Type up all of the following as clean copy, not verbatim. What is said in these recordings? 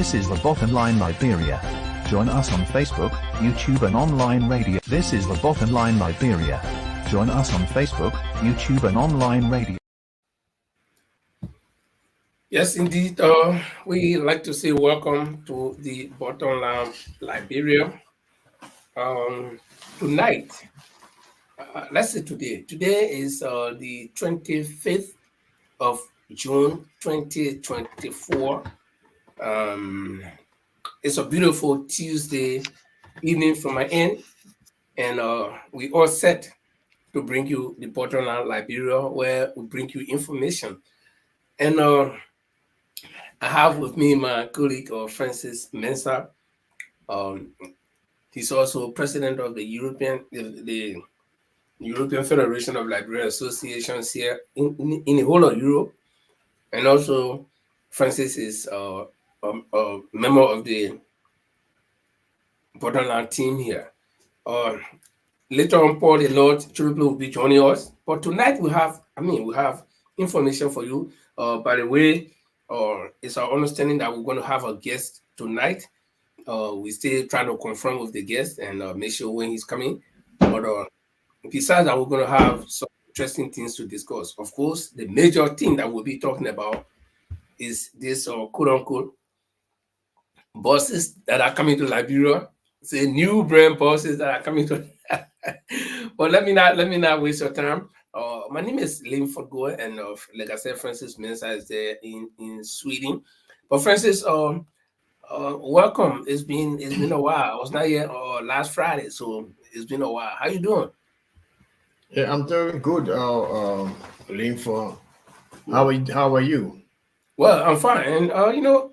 This is the Bottom Line Liberia. Join us on Facebook, YouTube and online radio. This is the Bottom Line Liberia. Join us on Facebook, YouTube and online radio. Yes, indeed. We like to say welcome to the Bottom Line Liberia. Tonight, let's say today. Today is the 25th of June 2024. It's a beautiful Tuesday evening from my end, and we all set to bring you the Bottom Line Liberia, where we bring you information. And I have with me my colleague Francis Mensah. He's also president of the European Federation of Liberia Associations here in the whole of Europe, and also Francis is a member of the Bottom Line team here. Later on, Paul, the Lord Churublo will be joining us. But tonight we have information for you. By the way, it's our understanding that we're going to have a guest tonight. We're still trying to confirm with the guest and make sure when he's coming. But besides that, we're going to have some interesting things to discuss. Of course, the major thing that we'll be talking about is this quote-unquote buses that are coming to Liberia. It's a new brand buses that are coming to. But let me not waste your time. My name is Linford Goe, and like I said, Francis Mensah is there in Sweden. But Francis, welcome. It's been a while. I was not here last Friday, so it's been a while. How you doing? Yeah, I'm doing good. Linford, how are you? Well, I'm fine, and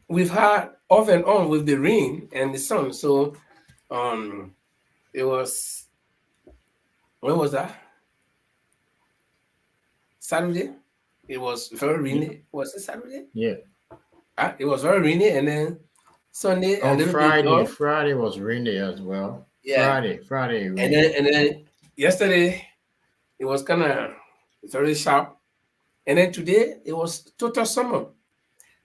we've had off and on with the rain and the sun. So, it was, when was that? Saturday. It was very rainy. Was it Saturday? Yeah. It was very rainy, and then Sunday. On Friday was rainy as well. Yeah. Friday. Rainy. And then yesterday it was kind of very sharp, and then today it was total summer.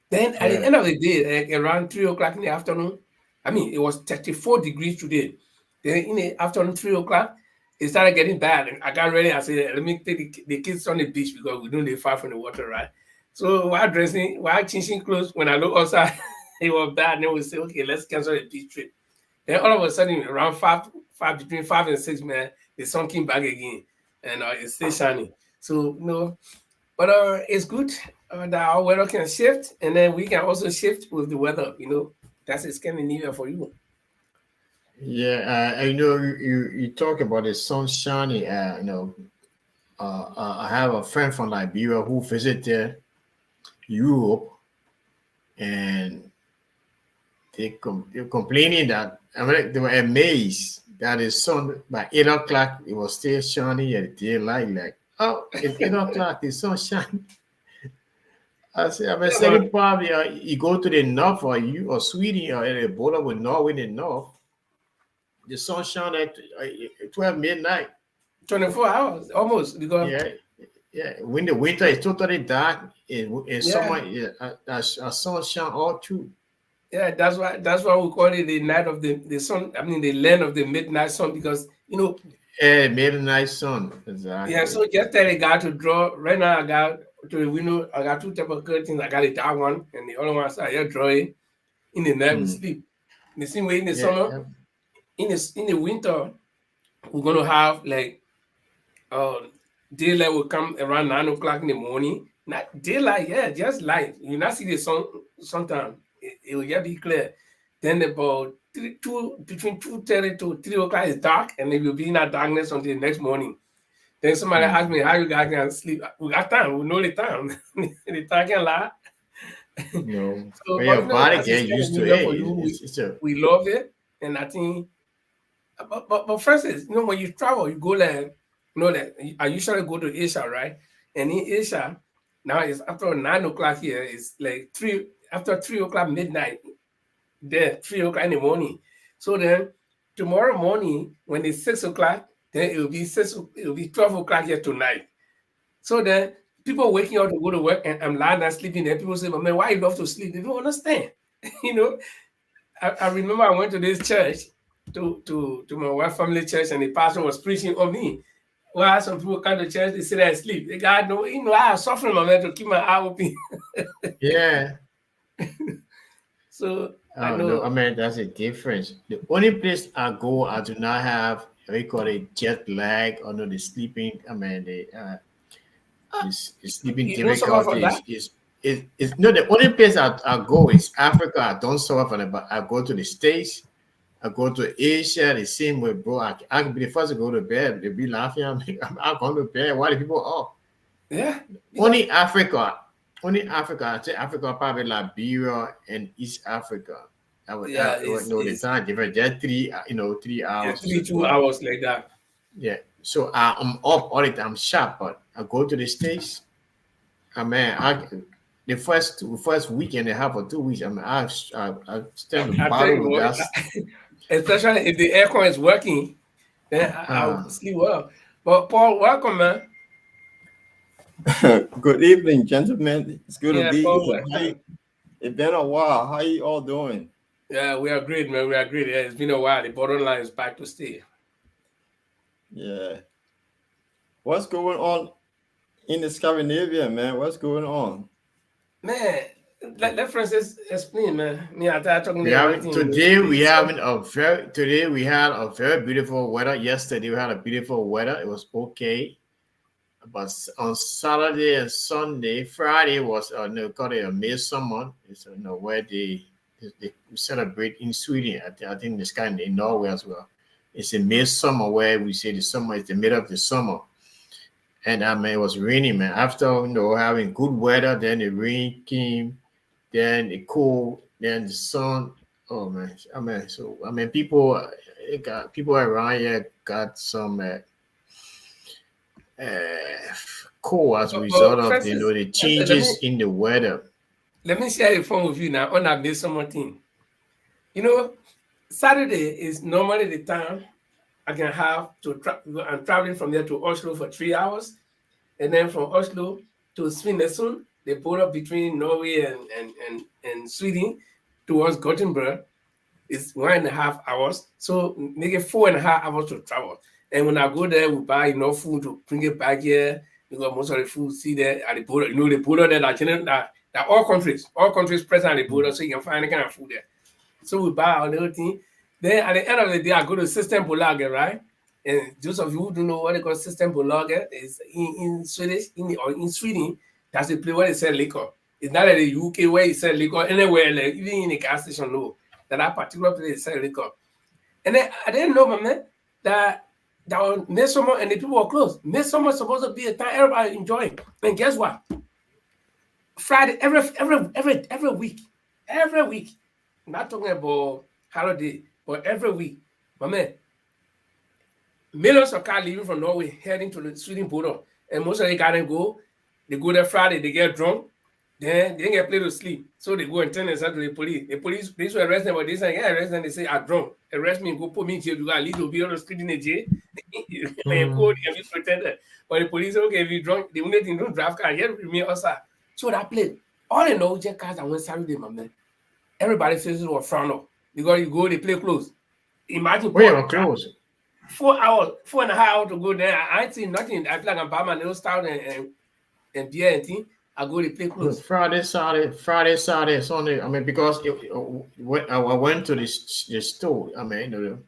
Then at the end of the day, like around 3 o'clock in the afternoon, it was 34 degrees today. Then in the afternoon, 3 o'clock, it started getting bad. I got ready. I said, let me take the kids on the beach because we don't live far from the water, right? So while changing clothes, when I look outside, it was bad. And then we say, okay, let's cancel the beach trip. Then all of a sudden, around between 5 and 6, man, the sun came back again, and it's still shining. So but it's good that our weather can shift, and then we can also shift with the weather. That's a Scandinavia for you. Yeah, I know you talk about the sun shining. I have a friend from Liberia who visited Europe, and they're complaining that they were amazed that the sun by 8 o'clock it was still shining at daylight. Like, oh, it's 8 o'clock, the sun shining. I said, second probably you go to the north or Sweden or at the border with Norway in the north. The sun shine at 12 midnight. 24 hours, almost. Because when the winter is totally dark, in summer, a sun shine all through. Yeah, that's why we call it the night of the sun. The land of the midnight sun, because midnight sun. Exactly. Yeah, so just tell the guy to draw. Right now, I got to the window. I got two type of curtains. I got a dark one, and the other one I just draw it. In the night we sleep. The same way in the summer. In the winter, we're gonna have like daylight will come around 9 o'clock in the morning. Not daylight, just light. You not see the sun sometime. It will just be clear. Then about between 2:30 to 3 o'clock is dark, and it will be in that darkness until the next morning. Then somebody asked me, how you guys can sleep? We got time. We know the time. The time can lie. No. So, your body get used to it. We love it, and I think. But Francis, when you travel, you go like, I usually go to Asia, right? And in Asia, now it's after 9 o'clock here. It's like after 3 o'clock midnight. There, 3 o'clock in the morning. So then tomorrow morning, when it's 6 o'clock, then it will be 12 o'clock here tonight. So then people waking up to go to work, and I'm lying and sleeping there. People say, but man, why you love to sleep? They don't understand. You know, I remember I went to this church, to my wife family church, and the pastor was preaching on me. Well, some people come to church, they sit there and sleep. They got no, I have suffering my man to keep my eye open. Yeah. So I Oh no, know. I mean that's a difference. The only place I go, I do not have what you call it jet lag or no the sleeping. I mean the sleeping You don't suffer from difficulties that? is no the only place I go is Africa. I don't suffer from it, but I go to the States. I go to Asia the same way, bro. I can be the first to go to bed. They be laughing at me. I'm going to bed. Why the people up? Yeah. Because Only Africa. Only Africa. I say Africa, probably Liberia and East Africa. yeah, No, the it's time different. Just 3 hours or so, 2 2 hours. hours like that. Yeah. So I'm up all the time, I'm sharp, but I go to the States. I mean, the first week and a half or 2 weeks, I mean, I stand to I tell battle you with what, that. especially if the aircon is working, then I'll Uh, sleep well. But Paul, welcome, man. Good evening, gentlemen. It's good to Yeah, be Paul, here. welcome. It's been a while. How you all doing? Yeah, we are great, man. We are great. Yeah, it's been a while. The bottom line is back to stay. Yeah. What's going on in the Scandinavia, man? What's going on? Man, let Francis explain, man. Me, I started talking we to have everything. today. We having a very today. We had a very beautiful weather. Yesterday we had a beautiful weather. It was okay. But on Saturday and Sunday, Friday was no call it a midsummer. It's where they celebrate in Sweden. I think it's kind of in Norway as well. It's a midsummer where we say the summer is the middle of the summer. And I mean it was raining, man. After having good weather, then the rain came, then the cold, then the sun. Oh man, people around here got some cold as a result of Francis, the let me changes in the weather. share a phone with you now on that midsummer thing. You know, Saturday is normally the time I can have to I'm traveling from there to Oslo for 3 hours, and then from Oslo to Svinesund, the border between Norway and Sweden towards Gothenburg is 1.5 hours. So make it 4.5 hours to travel. And when I go there, we buy enough food to bring it back here because most of the food see there at the border. The border there that all countries present at the border, so you can find any kind of food there. So we buy all the whole thing. Then at the end of the day, I go to Systembolaget, right? And those of you who don't know what they call Systembolaget is in Swedish, in Sweden, that's the place where they sell liquor. It's not like the UK where you sell liquor anywhere, like even in the gas station, no. That particular place sell liquor. And then I didn't know, man, that was midsummer and the people were closed. Midsummer is supposed to be a time everybody enjoying. And guess what? Friday, every week, I'm not talking about holiday, but every week, my man, millions of cars leaving from Norway heading to the Sweden border, and most of the guys they go there Friday, they get drunk, then they get play to sleep, so they go and turn themselves to the police. The police will arrest them, but they say, arrest them. They say, I'm drunk. Arrest me, go put me in jail. You got to leave to be on the street in the jail. And code and be protected. But the police say, okay, if you drunk, the only thing don't drive car, you remain outside. So that place, all in all, just cars that went Saturday, my man. Everybody says it was frowned up because you go, they play close. Imagine We are close. 4 hours, 4.5 hours to go there. I ain't seen nothing. I feel like I'm buying my little stout and beer and thing. I go to play close. Friday, Saturday, Sunday. I mean, because I went to the store. I mean,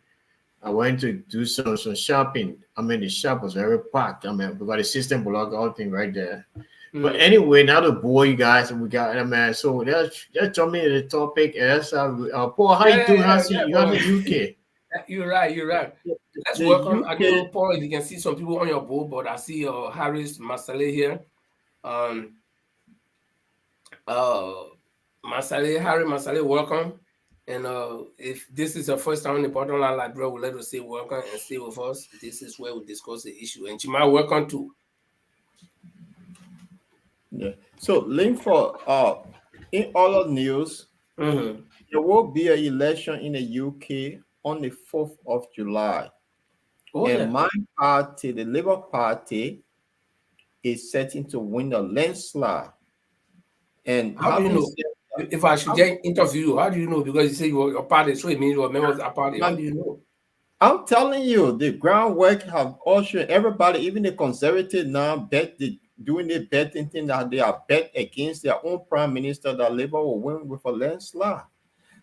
I went to do some shopping. I mean, the shop was very packed. I mean, we got a system block, all thing right there. But anyway, now to bore you guys, we got so let's jump into the topic. And that's Paul, how you doing? You got the UK. You're right. Let's The welcome. I UK don't know, Paul, if you can see some people on your board, but I see Harris Masale here. Harry Masale, welcome. And if this is your first time on the bottom line library, we'll let us say welcome and stay with us. This is where we discuss the issue. And Chima, welcome too. Yeah. So, link for in other news, Mm-hmm. there will be an election in the UK on the 4th of July. Oh, and yeah. my party, the Labour Party, is setting to win a landslide. And How do you having know? said If I should just interview you, how do you know? Because you say you're party, so it means you're a member of the party. How do you know? I'm telling you, the groundwork have also everybody, even the conservative now doing the betting thing that they are bet against their own prime minister that Labour will win with a landslide.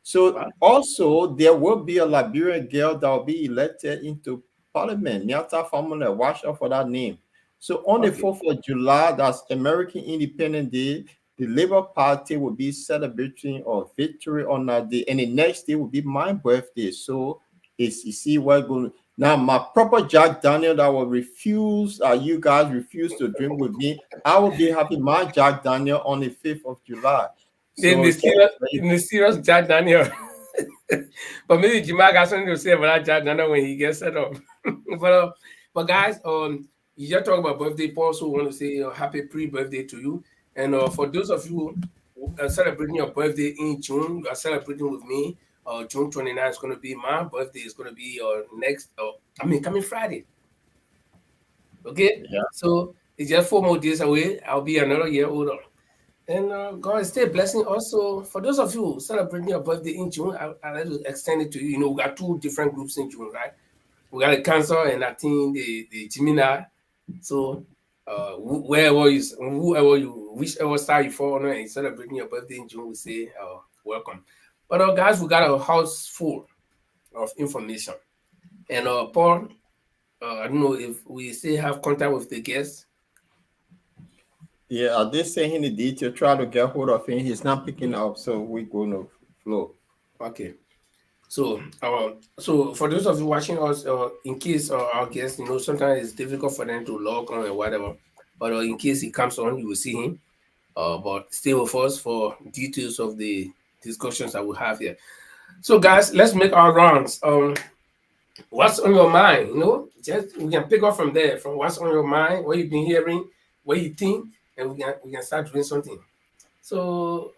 So also there will be a Liberian girl that will be elected into parliament. Nyata Family, watch out for that name. So on the 4th of July, that's American Independence Day, the Labour Party will be celebrating a victory on that day, and the next day will be my birthday. So it's you see what going now. My proper Jack Daniel that will refuse, you guys refuse to drink with me. I will be having my Jack Daniel on the 5th of July. The mysterious Jack Daniel. But maybe Jima got something to say about that Jack Daniel when he gets set up. but guys, you just talk about birthday. Paul also want to say happy pre-birthday to you. And for those of you celebrating your birthday in June, you are celebrating with me. June 29th is going to be my birthday. It's going to be coming Friday. Okay? Yeah. So it's just 4 more days away. I'll be another year older. And God is still blessing also. For those of you celebrating your birthday in June, I'll let to extend it to you. You know, we got 2 different groups in June, right? We got the Cancer and I think the Gemini. So whichever side you fall on and celebrating your birthday in June, we say welcome. But guys, we got a house full of information. And Paul, I don't know if we still have contact with the guests. Yeah, I did say in the detail, try to get hold of him. He's not picking up, so we're going to flow. Okay. So for those of you watching us, in case our guests, you know, sometimes it's difficult for them to log on or whatever. But in case he comes on, you will see him. But stay with us for details of the discussions that we have here. So guys, let's make our rounds. What's on your mind? You know, just we can pick up from there, from what's on your mind, what you've been hearing, what you think, and we can start doing something. So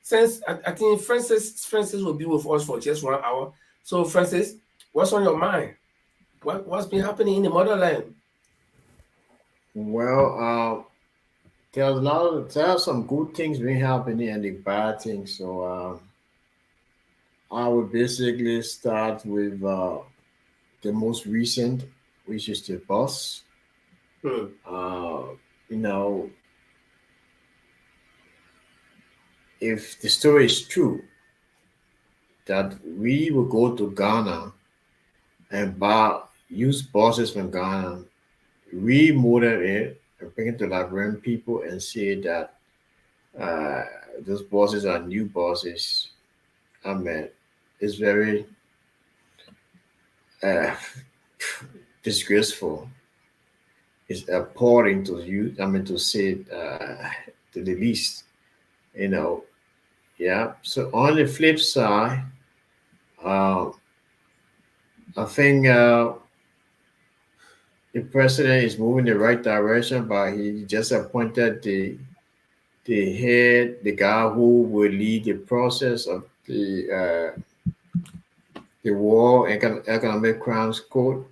since I think Francis will be with us for just 1 hour. So Francis, what's on your mind? What's been happening in the motherland? Well, there's some good things been happening and the bad things. So I would basically start with the most recent, which is the bus. You know, if the story is true that we will go to Ghana and buy used buses from Ghana, remodel it, and bring it to Liberian people and say that those buses are new buses, I mean, it's very disgraceful. It's appalling to you. I mean, to say it, to the least, you know. Yeah. So on the flip side, I think the president is moving in the right direction, but he just appointed the head, the guy who will lead the process of the War Economic Crimes Court.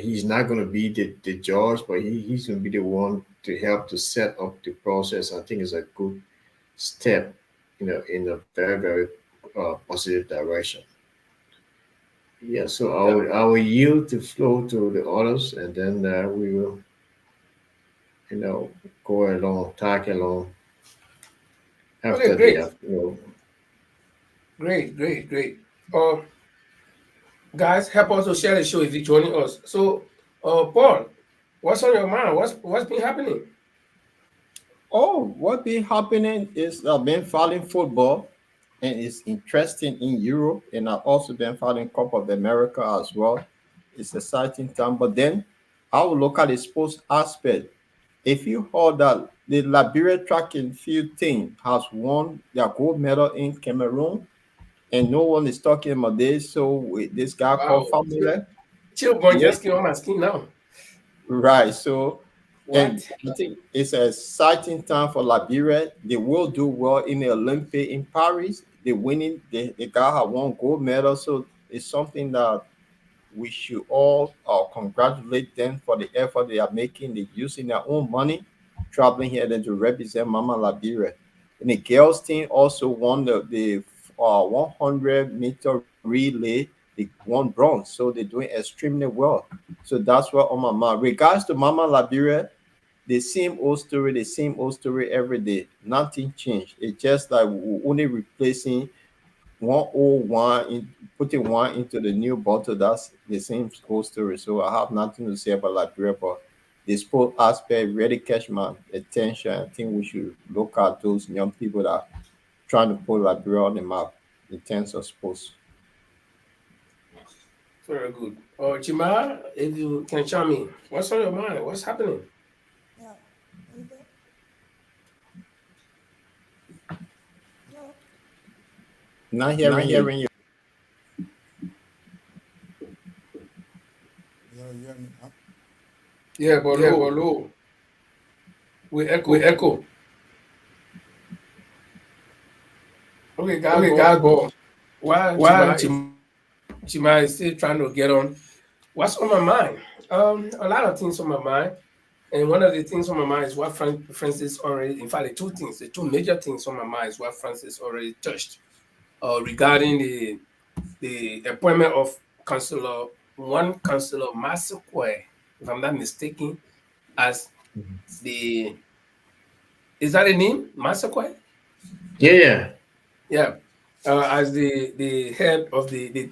He's not going to be the judge, but he's going to be the one to help to set up the process. I think it's a good step, you know, in a very, very positive direction. Yeah, so I will yield the flow to the others, and then we will, you know, go along, tag along after Okay, great. Great. Guys, help us to share the show if you're joining us. So, Paul, what's on your mind? What's been happening? Oh, what been happening is I've been following football, and it's interesting in Europe, and I've also been following Cup of America as well. It's exciting time, but then I will look at the sports aspect. If you heard that the Liberia track and field team has won their gold medal in Cameroon, and no one is talking about this, so with this guy called Family. Chill boy just came on my skin now. Right, so and What? I think it's an exciting time for Liberia. They will do well in the Olympic in Paris. They're winning. The guy have won gold medal, so it's something that we should all congratulate them for the effort they are making. They're using their own money, traveling here then to represent Mama Liberia. And the girls team also won the 100-meter relay. They won bronze, so they're doing extremely well. So that's what on my mind. Regards to Mama Liberia, the same old story, the same old story every day. Nothing changed. It's just like we're only replacing 101 in putting one into the new bottle. That's the same old story. So I have nothing to say about Liberia, but the sport aspect really catch my attention. I think we should look at those young people that are trying to put Liberia on the map in terms of sports. Very good. Chima, if you can chime in, what's on your mind? What's happening? Yeah. Okay. Yeah. Not hearing you. Yeah, you hear me? Huh? Yeah, but low. We echo. Okay, guys, but while Chima is still trying to get on, what's on my mind? A lot of things on my mind. And one of the things on my mind is what Francis already, in fact, the two major things on my mind is what Francis already touched regarding the appointment of Councillor Masukwe, if I'm not mistaken, as the, is that a name? Masukwe? Yeah. Yeah. As the head of the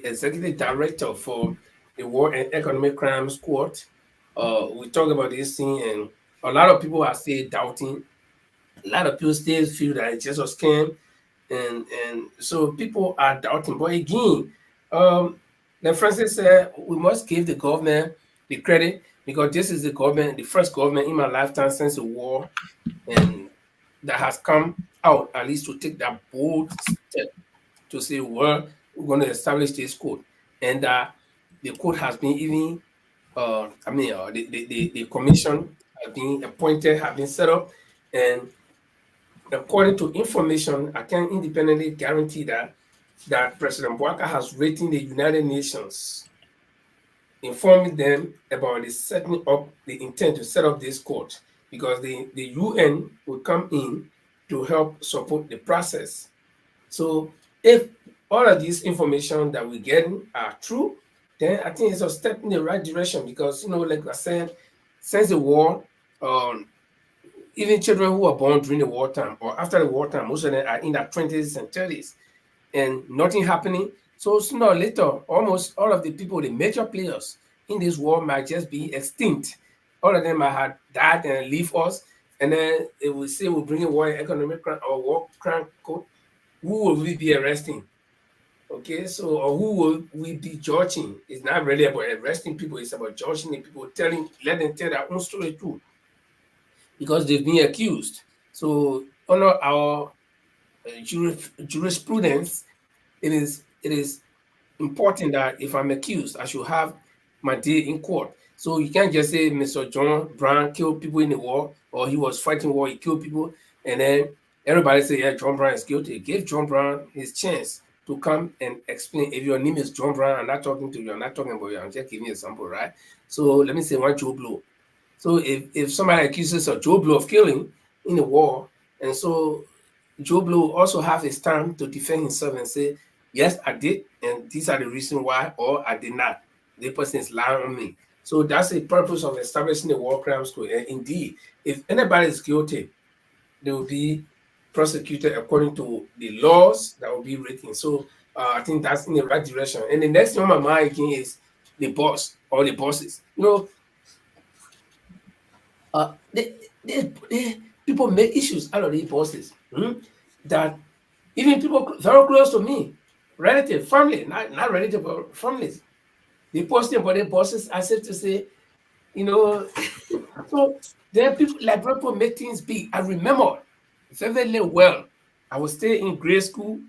executive director for the War and Economic Crime Squad. We talk about this thing, and a lot of people are still doubting. A lot of people still feel that it's just a scam, and so people are doubting. But again, like Francis said, we must give the government the credit because this is the first government in my lifetime since the war, and that has come out at least to take that bold step to say, well, we're going to establish this code, and the code has been even the commission have been appointed, have been set up, and according to information, I can independently guarantee that President Bouaka has written the United Nations, informing them about the setting up, the intent to set up this court, because the UN will come in to help support the process. So if all of this information that we're getting are true, then I think it's a step in the right direction because, like I said, since the war, even children who were born during the wartime or after the wartime, most of them are in their 20s and 30s and nothing happening. So sooner or later, almost all of the people, the major players in this war might just be extinct. All of them might have died and leave us. And then it will say we'll bring a war economic crime or war crime code. Who will we be arresting? Okay, so or who will we be judging? It's not really about arresting people, it's about judging the people, let them tell their own story too. Because they've been accused. So under our jurisprudence, it is important that if I'm accused, I should have my day in court. So you can't just say Mr. John Brown killed people in the war, or he was fighting war, he killed people, and then everybody say, yeah, John Brown is guilty. Give John Brown his chance to come and explain. If your name is John Brown, I'm not talking to you, I'm not talking about you, I'm just giving you a sample, right? So let me say one Joe Blow. So if somebody accuses a Joe Blow of killing in the war, and so Joe Blow also have his time to defend himself and say, yes, I did, and these are the reasons why, or I did not. The person is lying on me. So that's the purpose of establishing the war crimes code. And indeed, if anybody is guilty, they will be prosecuted according to the laws that will be written. So I think that's in the right direction. And the next thing on my mind again is the boss or the bosses. People make issues out of these bosses that even people very close to me, relative, family, not relative, but families, they post about their bosses. I said to say, so there are people like people make things big. I remember very well. I was still in grade school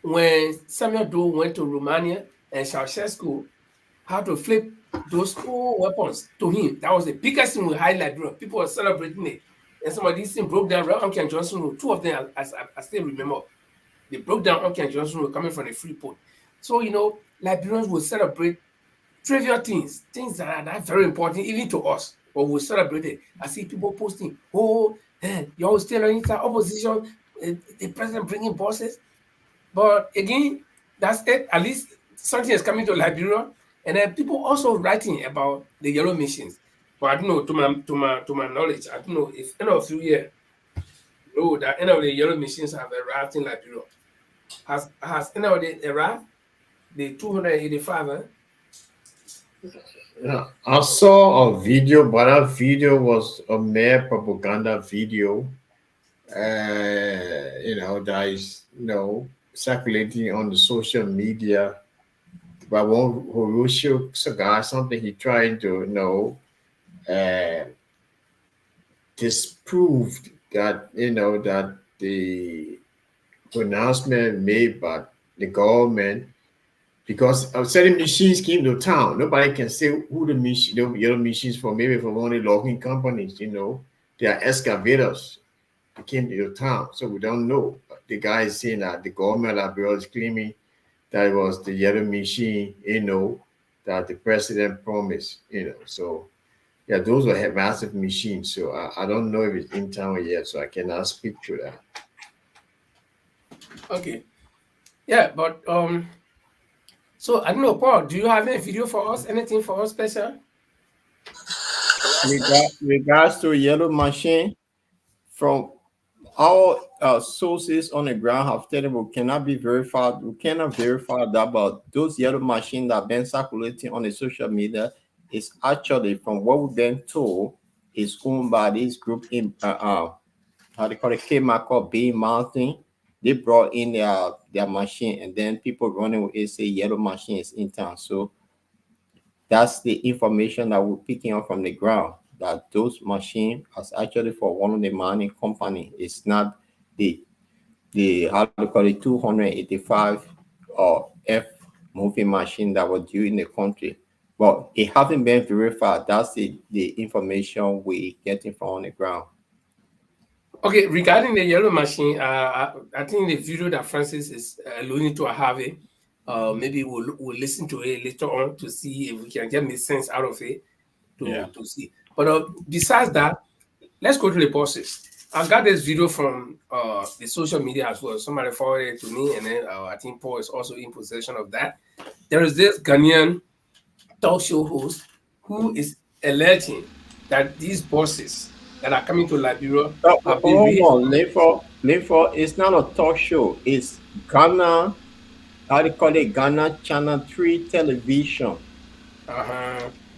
when Samuel Doe went to Romania and Ceausescu had to flip those old weapons to him. That was the biggest thing we had Liberia. People were celebrating it. And some of these things broke down. Uncle and Johnson Road, two of them, I still remember. They broke down Uncle and Johnson Road coming from the Freeport. So, Liberians will celebrate trivial things that are not very important, even to us, but we'll celebrate it. I see people posting, You always tell inside opposition, the president bringing bosses. But again, that's it. At least something is coming to Liberia, and then people also writing about the yellow machines. But I don't know, to my knowledge, I don't know if any of you here know that any of the yellow machines have arrived in Liberia. Has any of them arrived? The 285, eh? Yeah, I saw a video, but that video was a mere propaganda video. That is, circulating on the social media by one Horatio Sagar, something he tried to, disproved that, that the pronouncement made by the government, because certain machines came to town. Nobody can say who the yellow machines from, maybe from one of the logging companies, they are excavators. They came to the town, so we don't know. The guy is saying that the government of Liberia is claiming that it was the yellow machine, that the president promised, So, yeah, those were massive machines. So I don't know if it's in town yet, so I cannot speak to that. Okay. Yeah, but so I don't know, Paul, do you have any video for us? Anything for us special? Regards to yellow machine, from all sources on the ground have stated we cannot be verified. We cannot verify that, but those yellow machines that have been circulating on the social media is actually, from what we've been told, is owned by this group in how they call it, K-Mark or Bay Mountain. They brought in their machine, and then people running with it say yellow machine is in town. So that's the information that we're picking up from the ground, that those machines are actually for one of the mining company. It's not the how to call it 285 or F moving machine that was due in the country. But it haven't been verified. That's the information we getting from on the ground. Okay, regarding the yellow machine, I think the video that Francis is alluding to, I have it. Maybe we'll listen to it later on to see if we can get the sense out of it to see. But besides that, let's go to the bosses. I got this video from the social media as well. Somebody forwarded it to me, and then I think Paul is also in possession of that. There is this Ghanaian talk show host who is alleging that these bosses that are coming to Liberia have been Linford, it's not a talk show. It's Ghana, how do you call it? Ghana Channel 3 television.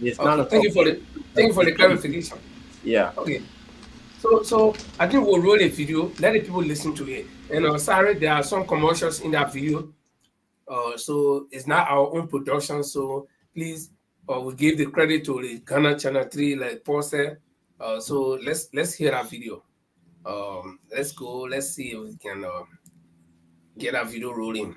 It's not a thank you for the clarification. Yeah. Okay. So I think we'll roll a video, let the people listen to it. And sorry, there are some commercials in that video. So it's not our own production. So please, we give the credit to the Ghana Channel 3, like Paul said. So let's hear that video. Let's go. Let's see if we can get that video rolling.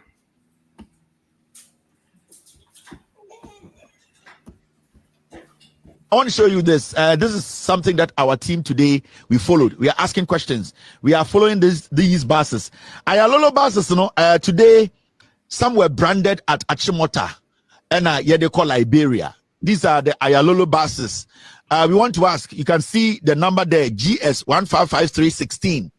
I want to show you this. This is something that our team today we followed. We are asking questions. We are following these buses. Ayalolo buses, today some were branded at Achimota, and they call Liberia. These are the Ayalolo buses. We want to ask. You can see the number there, GS 155316,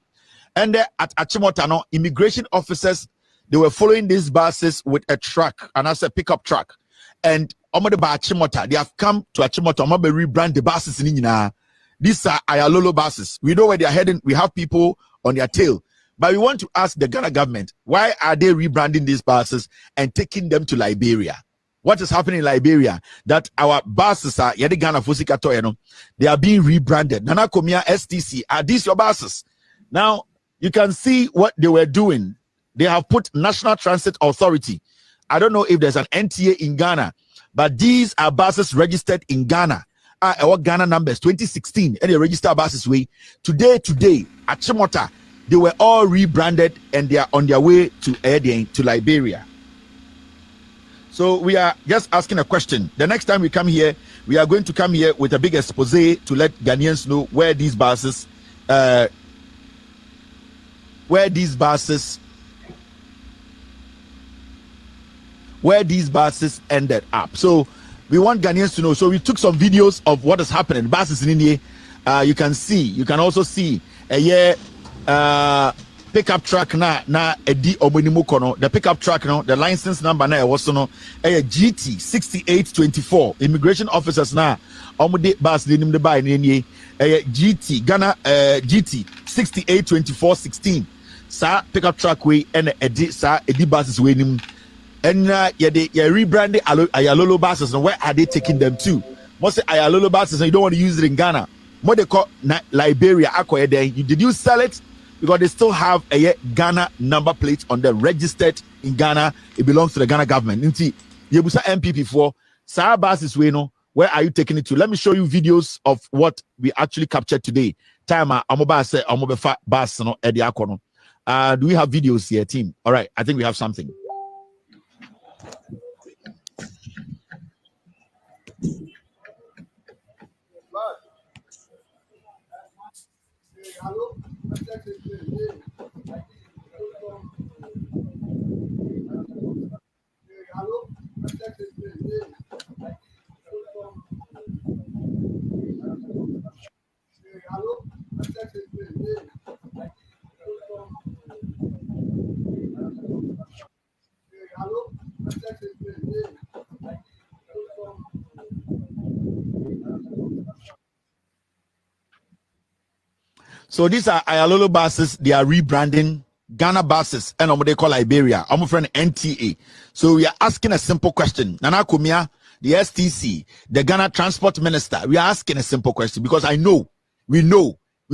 and at Achimota, immigration officers, they were following these buses with a truck, and that's a pickup truck, and they have come to Achimota. Rebrand the buses in Inina. These are Ayalolo buses. We know where they are heading. We have people on their tail. But we want to ask the Ghana government, why are they rebranding these buses and taking them to Liberia? What is happening in Liberia? That our buses are Ghana Fusikato, they are being rebranded. Nana Komia STC, are these your buses? Now you can see what they were doing. They have put National Transit Authority. I don't know if there's an NTA in Ghana, but these are buses registered in Ghana. Our Ghana numbers 2016, and they register buses way. Today, at Chimota, they were all rebranded and they are on their way to Liberia. So we are just asking a question. The next time we come here, we are going to come here with a big expose to let Ghanaians know where these buses ended up. So we want Ghanaians to know. So we took some videos of what is happening. Buses in India, You can also see a year pickup truck na edi obonimu kono. The pickup truck no, the license number na was no a GT 6824. Immigration officers na omude bus denim de buy ni a GT Ghana GT 682416. Sa pickup truck way and edi buses way nim. And rebranded Ayalolo buses. And where are they taking them to? Most Ayalolo buses, and you don't want to use it in Ghana. What they call Liberia, did you sell it? Because they still have a Ghana number plate on them, registered in Ghana. It belongs to the Ghana government. Yebusa MPP for Sa buses, where are you taking it to? Let me show you videos of what we actually captured today. Time Amoba bus no Eddie Akono. Do we have videos here, team? All right, I think we have something. So these are Ayalolo buses. They are rebranding Ghana buses and what they call Liberia. I'm friend NTA. So we are asking a simple question. Nana Kumia, the STC, the Ghana Transport Minister. We are asking a simple question because we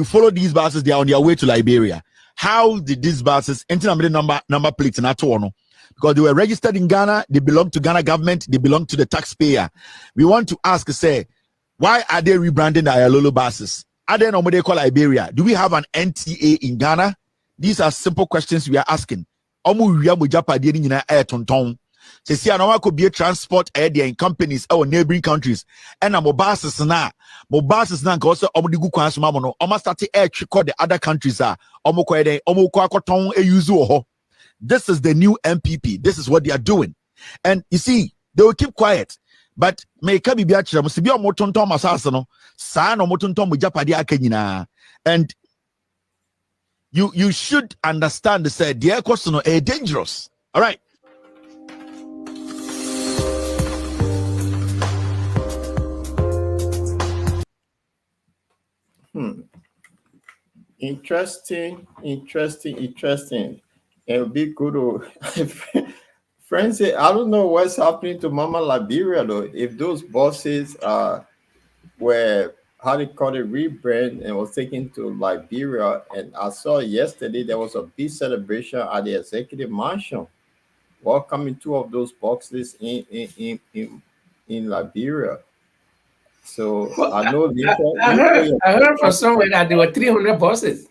follow these buses. They are on their way to Liberia. How did these buses enter number plates in Atono? Because they were registered in Ghana, they belong to Ghana government, they belong to the taxpayer. We want to ask, why are they rebranding the Ayalolo buses? Are they what they call Liberia? Do we have an NTA in Ghana? These are simple questions we are asking. Say could be a transport area in companies or neighboring countries. And buses now also almost started air the other countries are this is the new MPP. This is what they are doing. And you see, they will keep quiet. But and you should understand the say their question is dangerous. All right. Interesting. It'll be good. Friends, I don't know what's happening to Mama Liberia though. If those bosses were how they call it rebrand and was taken to Liberia, and I saw yesterday there was a big celebration at the executive mansion, welcoming two of those boxes in Liberia. So well, I know I heard from somewhere that there were 300 buses.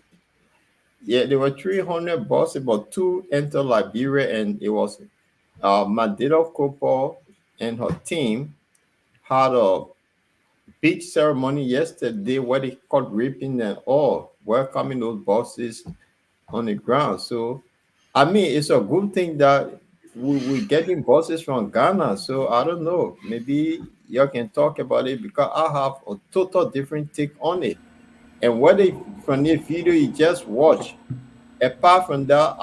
Yeah, there were 300 buses, but two entered Liberia, and it was Mandela Kopo and her team had a big ceremony yesterday where they caught ripping and all, welcoming those buses on the ground. So, I mean, it's a good thing that we're getting buses from Ghana. So, I don't know. Maybe you can talk about it because I have a total different take on it. And whether from the video you just watch, apart from that,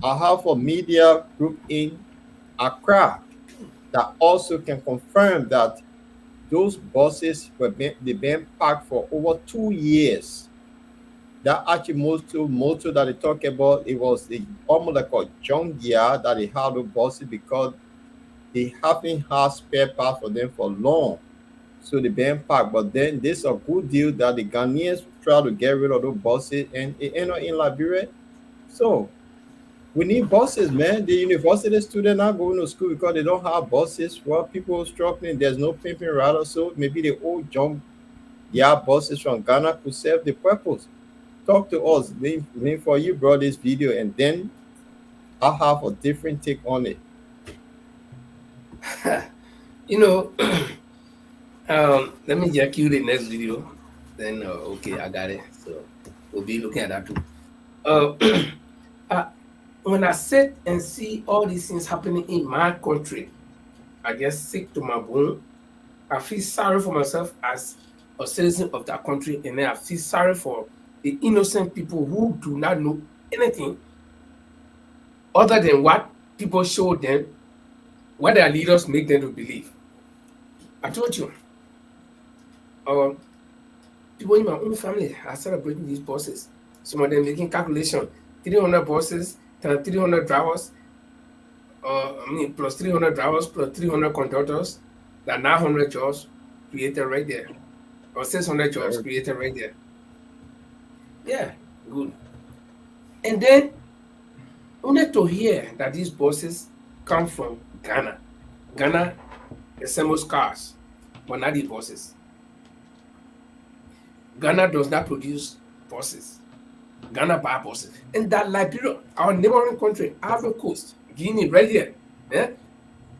I have a media group in Accra that also can confirm that those buses they've been parked for over 2 years. That actually motor that they talk about, it was almost like a junkyard that they had the buses because they haven't had spare parts for them for long. So they've been parked. But then this is a good deal that the Ghanaians try to get rid of those buses and it ended up in Liberia. So we need buses, man. The university students are going to school because they don't have buses. Well, people are struggling. There's no pimping rather. So maybe the old junk buses from Ghana could serve the purpose. Talk to us. For you brought this video, and then I have a different take on it. Let me just cue the next video. Then okay, I got it. So we'll be looking at that too. When I sit and see all these things happening in my country, I get sick to my bone. I feel sorry for myself as a citizen of that country, and then I feel sorry for the innocent people who do not know anything other than what people show them, what their leaders make them to believe. I told you, people in my own family are celebrating these buses. Some of them making calculation, 300 buses times 300 drivers, plus 300 drivers plus 300 conductors, that 900 jobs created right there, or 600 jobs created right there. Yeah, good. And then only to hear that these buses come from Ghana. Ghana assembles cars, but not the buses. Ghana does not produce buses. Ghana buy buses. And that Liberia, our neighboring country, Ivory Coast, Guinea, right here. Yeah?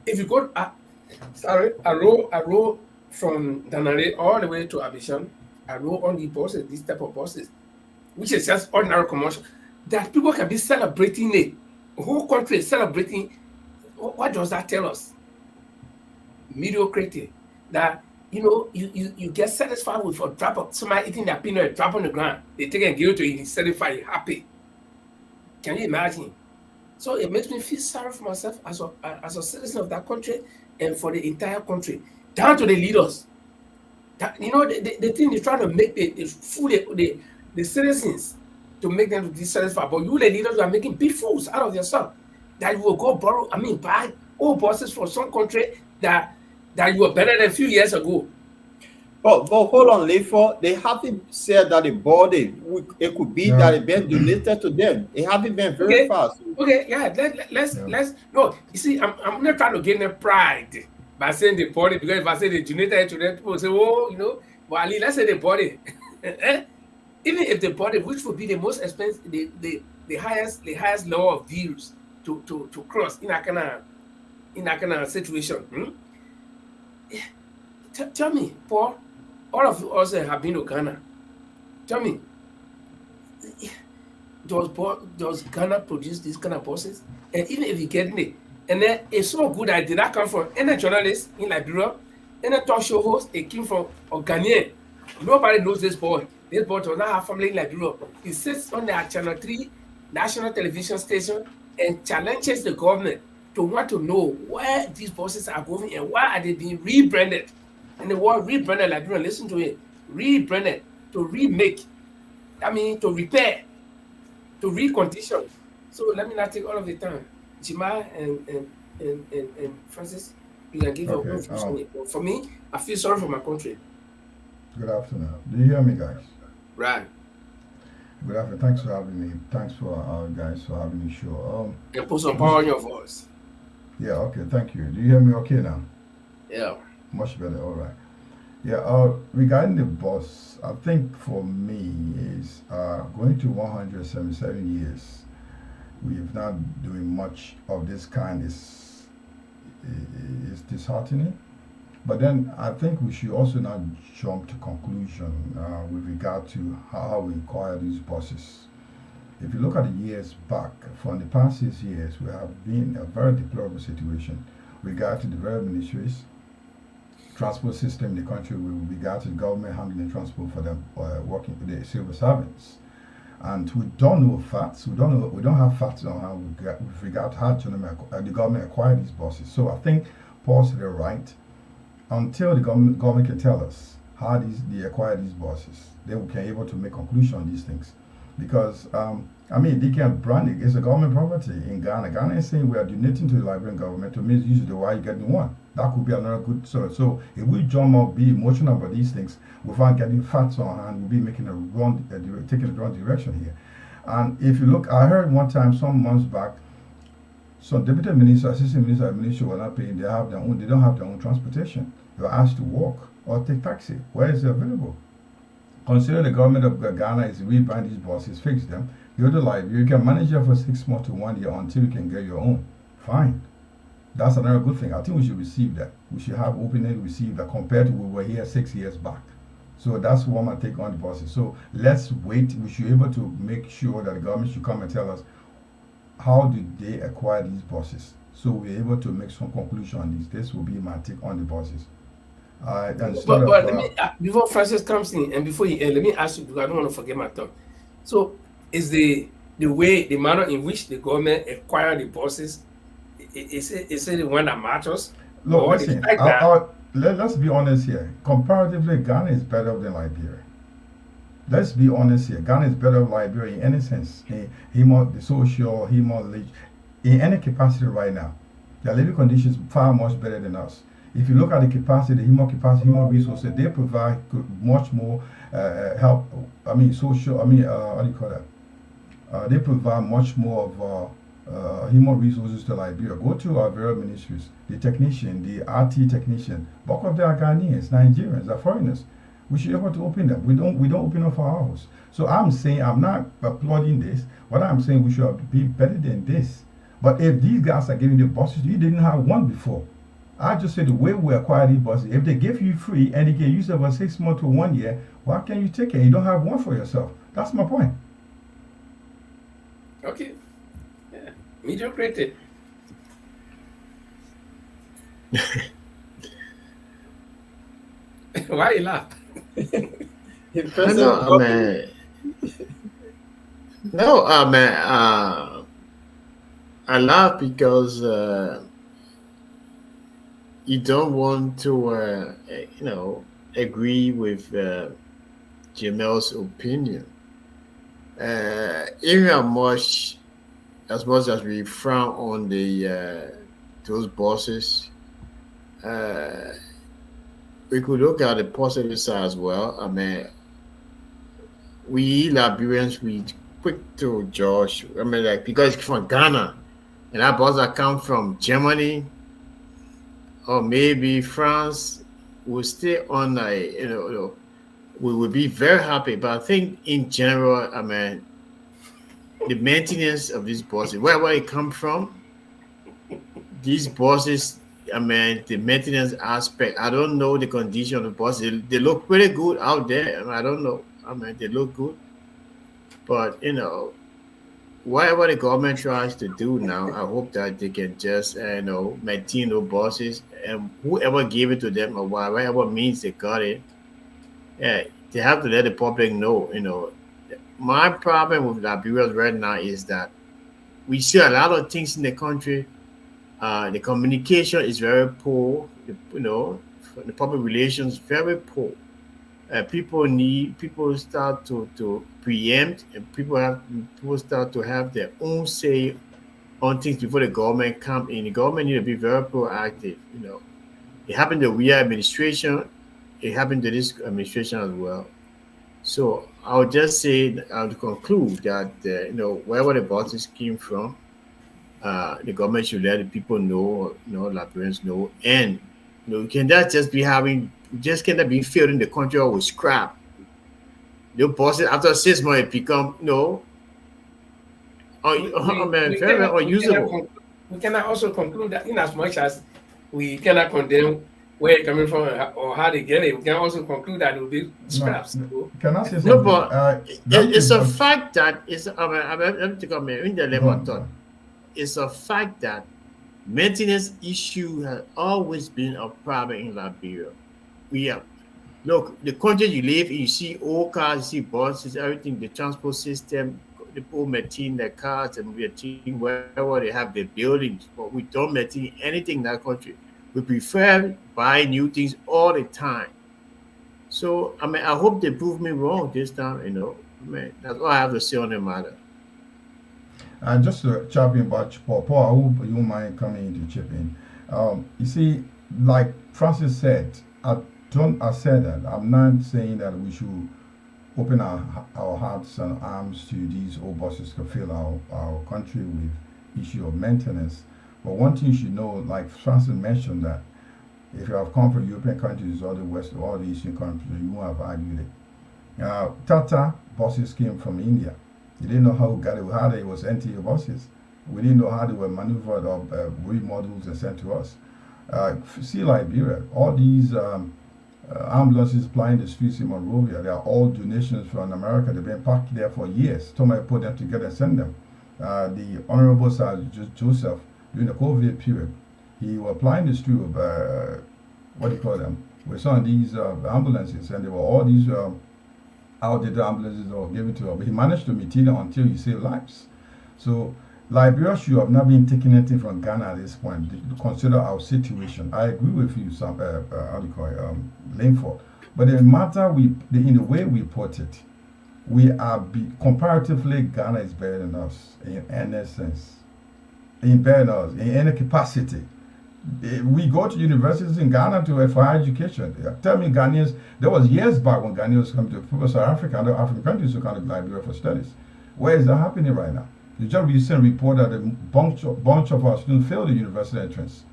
If you go, I roll from Danare all the way to Abidjan. I roll on the buses, these type of buses, which is just ordinary commercial. That people can be celebrating it. The whole country is celebrating. What does that tell us? Mediocrity. That you get satisfied with a drop of somebody eating their peanut, drop on the ground. They take and give it to you, satisfied, happy. Can you imagine? So it makes me feel sorry for myself as a citizen of that country and for the entire country, down to the leaders. That, the thing they're trying to make the fool the citizens to make them dissatisfied. But you, the leaders, are making big fools out of yourself. That you will go buy old buses for some country that you were better than a few years ago. But hold on, Leifo. They haven't said that the body it could be that it been donated to them. It haven't been very fast. Okay, yeah. Let's no. You see, I'm not trying to gain their pride by saying the body, because if I say they donated to them, people say, oh, but at least let's say the body. Even if the body, which would be the most expensive, the highest level of views to cross in that kind of situation. Tell me, Paul, all of us have been to Ghana. Tell me, does Ghana produce these kind of buses? And even if you get it, and then it's so good that it did not come from any journalist in Liberia, any talk show host, it came from a Ghanaian. Nobody knows this boy. This boy does not have family in Liberia. He sits on the Channel 3 national television station and challenges the government to want to know where these buses are going and why are they being rebranded. And the word rebranded, Liberia, listen to it, rebranded, to remake, to repair, to recondition. So let me not take all of the time. Jima and Francis, you can give your own. For me, I feel sorry for my country. Good afternoon. Do you hear me, guys? Right. Good afternoon. Thanks for having me. Thanks for guys for having me show. And put some power on your voice. Yeah. Okay. Thank you. Do you hear me okay now? Yeah. Much better. All right. Yeah. Regarding the bus, I think for me is going to 177 years. We've not doing much of this kind is disheartening. But then I think we should also not jump to conclusion with regard to how we acquire these buses. If you look at the years back, from the past 6 years, we have been in a very deplorable situation with regard to the very ministries, transport system in the country, with regard to the government handling transport for them working with the civil servants. And we don't know facts. We don't have facts on how with regard to how the government acquired these buses. So I think Paul said it right. Until the government can tell us how they acquire these buses, then we can able to make conclusion on these things. Because they can brand it. It's a government property in Ghana. Ghana is saying we are donating to the Liberian government to misuse the why you getting one. That could be another good source. So if we jump up, be emotional about these things without getting facts on hand, we'll be making taking the wrong direction here. And if you look, I heard one time some months back, some deputy minister, assistant minister, administration were not paying. They don't have their own transportation. They were asked to walk or take taxi. Where is it available? Consider the government of Ghana is rebrand these buses, fix them, go to Liberia. You can manage them for 6 months to 1 year until you can get your own. Fine. That's another good thing. I think we should receive that. We should have openly receive that compared to we were here 6 years back. So that's one my take on the buses. So let's wait. We should be able to make sure that the government should come and tell us how did they acquire these buses. So we're able to make some conclusion on this. This will be my take on the buses. Instead But let of me before Francis comes in and before he let me ask you, because I don't want to forget my thought. So is the manner in which the government acquire the buses, is it the one that matters, look, or the listen, fact that let's be honest here. Comparatively, Ghana is better than Liberia. Let's be honest here. Ghana is better than Liberia in any sense. The social, in any capacity right now. Their living conditions far much better than us. If you look at the capacity, human resources, they provide much more help. I mean, social. I mean, what do you call that? They provide much more of human resources to Liberia. Go to our various ministries. The technician, the RT technician, bulk of them are Ghanaians, Nigerians, are foreigners. We should be able to open them. We don't open up our house. So I'm saying, I'm not applauding this. What I'm saying, we should be better than this. But if these guys are giving the buses, you didn't have one before. I just said the way we acquire these buses, if they give you free and you can use it for 6 months to 1 year, why can't you take it? You don't have one for yourself. That's my point. okay, yeah, mediocrity. Why you laugh? No, man. No, man. I laugh because you don't want to, agree with Jamel's opinion. Even as much as we frown on those bosses, we could look at the positive side as well. I mean, we Liberians, we quick to judge. I mean, like, because it's from Ghana, and our boss that come from Germany or maybe France, will stay on. We will be very happy. But I think in general, I mean, the maintenance of these buses, wherever it come from, these buses, I mean, the maintenance aspect, I don't know the condition of the buses. They look pretty good out there. I mean, I don't know. I mean, they look good. But, whatever the government tries to do now, I hope that they can just, maintain those buses, and whoever gave it to them or whatever means they got it, yeah, they have to let the public know. My problem with Liberia right now is that we see a lot of things in the country. The communication is very poor. The public relations very poor. People start to preempt, and people start to have their own say on things before the government come in. The government need to be very proactive. It happened to we administration. It happened to this administration as well. So I'll just say, I'll conclude that wherever the bosses came from, the government should let the people know, Liberians know, and you cannot just be cannot be filling the country out with scrap. The bosses after 6 months become very unusable. We cannot also conclude that in as much as we cannot condemn where it's coming from or how they get it, we can also conclude that it will be scraps. Can I say something? No, but it's a fact that let me take a minute in the level of thought. It's a fact that maintenance issue has always been a problem in Liberia. Look, the country you live in, you see old cars, you see buses, everything, the transport system, the people maintain their cars and maintain wherever they have their buildings, but we don't maintain anything in that country. We prefer buy new things all the time. So, I mean, I hope they prove me wrong this time, that's all I have to say on the matter. And just to chop in about Paul, I hope you mind coming in to chip in. You see, like Francis said, I said that I'm not saying that we should open our hearts and arms to these old buses to fill our country with issue of maintenance. But one thing you should know, like Francis mentioned, that if you have come from European countries or the West or the Eastern countries, you won't have argued it. Tata buses came from India. You didn't know how they was empty buses. We didn't know how they were maneuvered or remodeled and sent to us. See Liberia, all these ambulances plying the streets in Monrovia, they are all donations from America. They've been parked there for years. Somebody put them together and send them. The Honorable Sir Joseph, during the COVID period, he was applying the street of, with some of these ambulances, and there were all these outdated ambulances that were given to him. But he managed to maintain it until he saved lives. So Liberia should have not been taking anything from Ghana at this point. To consider our situation. I agree with you, how do you call it, Linford. But the matter in the way we put it, we are comparatively Ghana is better than us in any sense, better than us in any capacity. We go to universities in Ghana for higher education. Tell me, Ghanaians, there was years back when Ghanaians come to South Africa and other African countries to come to Liberia for studies. Where is that happening right now? You just recently report that a bunch of our students failed the university entrance.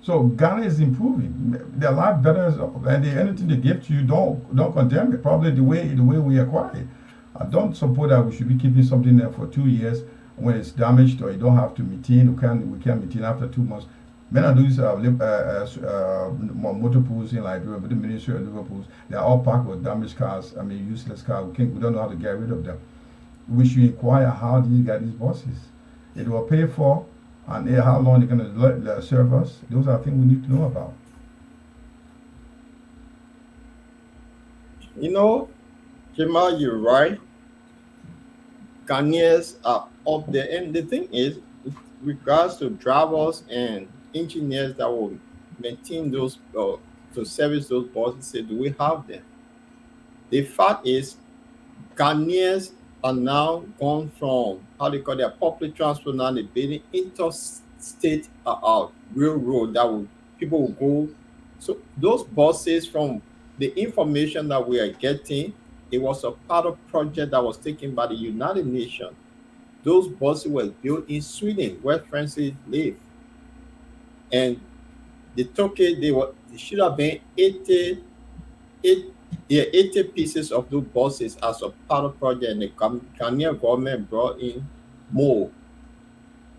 So Ghana is improving. Their life better, and anything they give to you, don't condemn it. Probably the way we acquire it. I don't support that we should be keeping something there for 2 years when it's damaged or you don't have to maintain. We can maintain after 2 months. Many of these motor pools in Liberia, but the Ministry of Liverpool, they are all parked with damaged cars. I mean, useless cars. We don't know how to get rid of them. We should inquire how do you get these buses? It will pay for, and how long they're going to serve us. Those are things we need to know about. You know, Jamal, you're right. Ghanaians are up there, and the thing is, with regards to drivers and engineers that will maintain those to service those buses, do we have them? The fact is, Ghanaians are now gone from how they call their public transport now they're building interstate railroad that people will go. So those buses, from the information that we are getting, it was a part of project that was taken by the United Nations. Those buses were built in Sweden, where Francis lived. And they took it, they should have been 80 pieces of those buses as a part of project, and the Ghanaian government brought in more.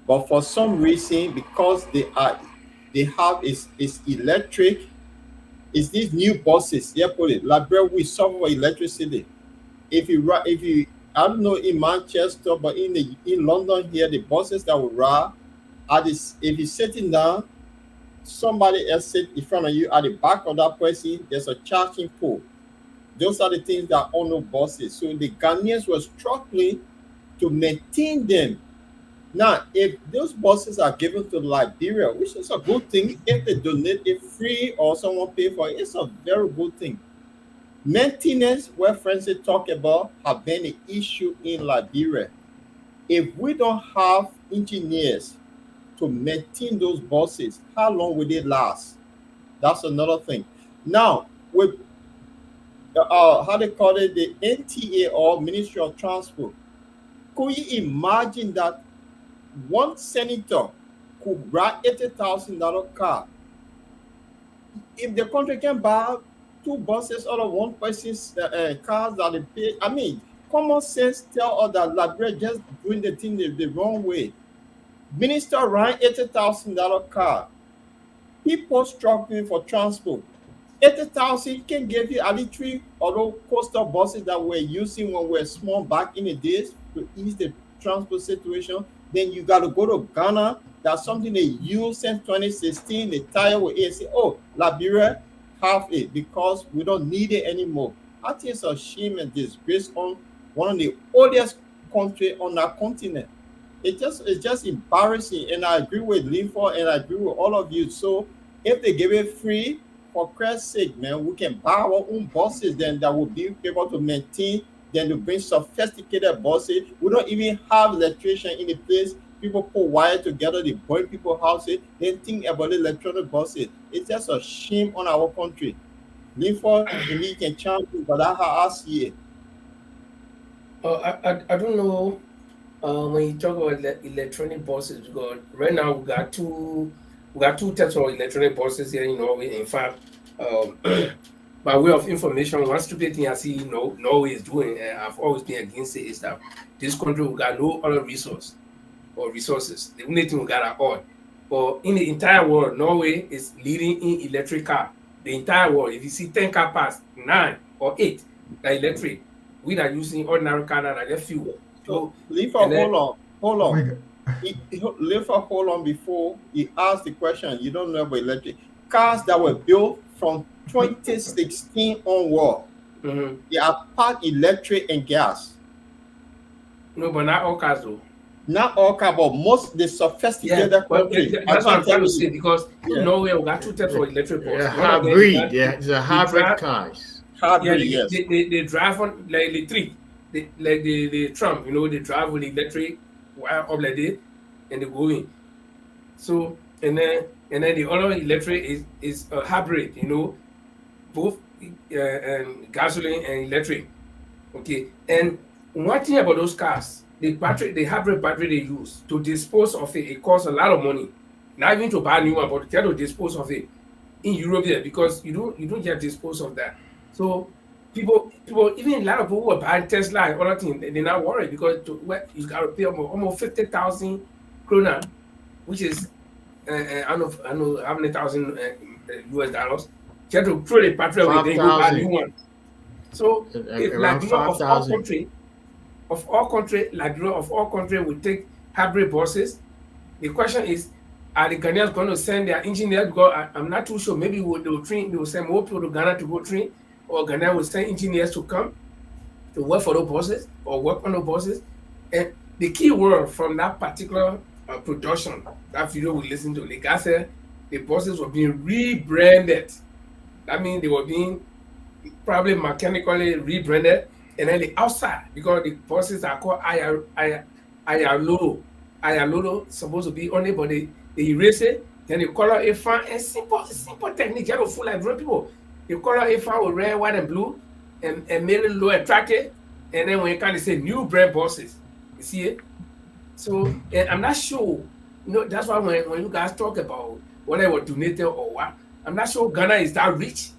But for some reason, because they have is electric, it's these new buses. Yeah, put it. Liberia we suffer electricity. If you I don't know in Manchester, but in London here, the buses that will ride if you're sitting down, somebody else sit in front of you at the back of that person, there's a charging pole. Those are the things that own no buses. So the Ghanaians were struggling to maintain them. Now, if those buses are given to Liberia, which is a good thing, if they donate it free or someone pay for it, it's a very good thing. Maintenance, where Francis talked about, have been an issue in Liberia. If we don't have engineers to maintain those buses, how long will they last? That's another thing. Now, with how they call it, the NTA or Ministry of Transport, could you imagine that one senator could buy $80,000 car? If the country can buy 2 buses out of one person's cars that they pay, I mean, common sense tell us that Liberia just doing the thing the wrong way. Minister ran $80,000 car. People struggling for transport. 80,000 can give you at least 3 auto coastal buses that we're using when we're small back in the days to ease the transport situation. Then you got to go to Ghana. That's something they use since 2016. They tire with it and say, oh, Liberia have it because we don't need it anymore. I think it's a shame and disgrace on one of the oldest country on our continent. It's just embarrassing. And I agree with Linford and I agree with all of you. So if they give it free, for Christ's sake, man, we can buy our own buses then that will be able to maintain, then to bring sophisticated buses. We don't even have electrician in the place. People put wire together, they burn people's houses, then think about electronic buses. It's just a shame on our country. Linford, and you can challenge me, but that's how I see it. I don't know when you talk about electronic buses, because right now we got two types of electronic buses here in Norway. In fact, by way of information, one stupid thing I see Norway is doing, and I've always been against it, is that this country we got no other resources. The only thing we got are oil. But in the entire world, Norway is leading in electric car. The entire world, if you see 10 car pass, 9 or 8 are electric. We are using ordinary car that are fuel. So, hold on. Hold on before he asked the question. You don't know about electric cars that were built from 2016 onward, they are part electric and gas. No, but not all cars though. Not all car, but most the sophisticated country. That's what I'm trying to say, because in Norway we got two types of electric cars. Hybrid, it's a hybrid cars. Hybrid, yes. They drive on like electric. Like the Trump, they drive with electric wire up like this, and they go in. So and then the other electric is a hybrid, both gasoline and electric. Okay, and one thing about those cars, the hybrid battery they use to dispose of it costs a lot of money. Not even to buy a new one, but to dispose of it in Europe there, because you don't just dispose of that. So people, even a lot of people who are buying Tesla and other things, they're not worried, because you got to pay almost 50,000 krona, which is I don't know how many thousand US dollars. You have to throw the battery away, then you go buy a new one. So if Liberia of all country will take hybrid buses, the question is, are the Ghanaians going to send their engineers? Because I'm not too sure. Maybe they will send more people to Ghana to go train, or Ghana will send engineers to come to work for those buses or work on the buses. And the key word from that particular production, that video we listened to, the guy said the buses were being rebranded. That means they were being probably mechanically rebranded, and then the outside, because the buses are called Ayaloro, supposed to be on it, but they erase it, then they color a fan, and simple technique. You have to fool like real people. You color a fan with red, white, and blue, and make it low attractive, and then when you kind of say new brand buses, you see it. So, and I'm not sure, that's why when you guys talk about whether it was donated or what, I'm not sure Ghana is that rich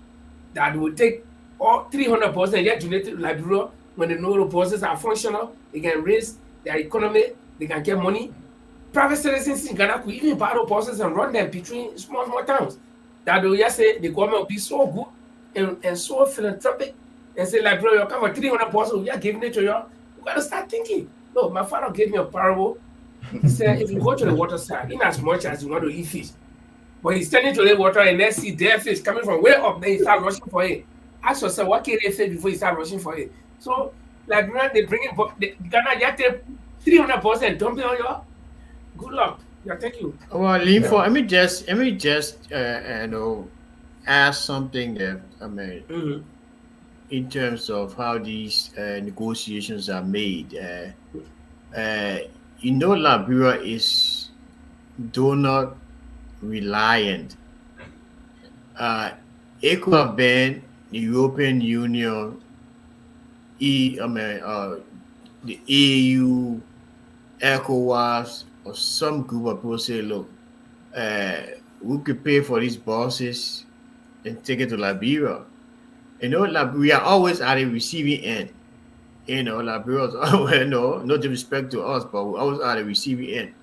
that will take all 300 buses and yet donate to Liberia. When they know the buses are functional, they can raise their economy, they can get money. Private citizens in Ghana could even buy those buses and run them between small towns. That will just say the government will be so good and so philanthropic and say, Liberia, you come for 300 buses, we are giving it to you. You got to start thinking. No, my father gave me a parable. He said, if you go to the water side, in as much as you want to eat fish, but he's standing to the water and then see their fish coming from way up, then you start rushing for it. Ask yourself, what can they say before you start rushing for it? So, like, they bring it, Ghana, you take 300% and dump it on you. Good luck. Yeah, thank you. Well, Linfo, let me just ask something that, in terms of how these negotiations are made. Liberia is donor reliant. It could have been the European Union, the EU, ECOWAS, or some group of people say, look, we could pay for these buses and take it to Liberia. We are always at the receiving end. Liberia is always, no disrespect to us, but we're always at the receiving end.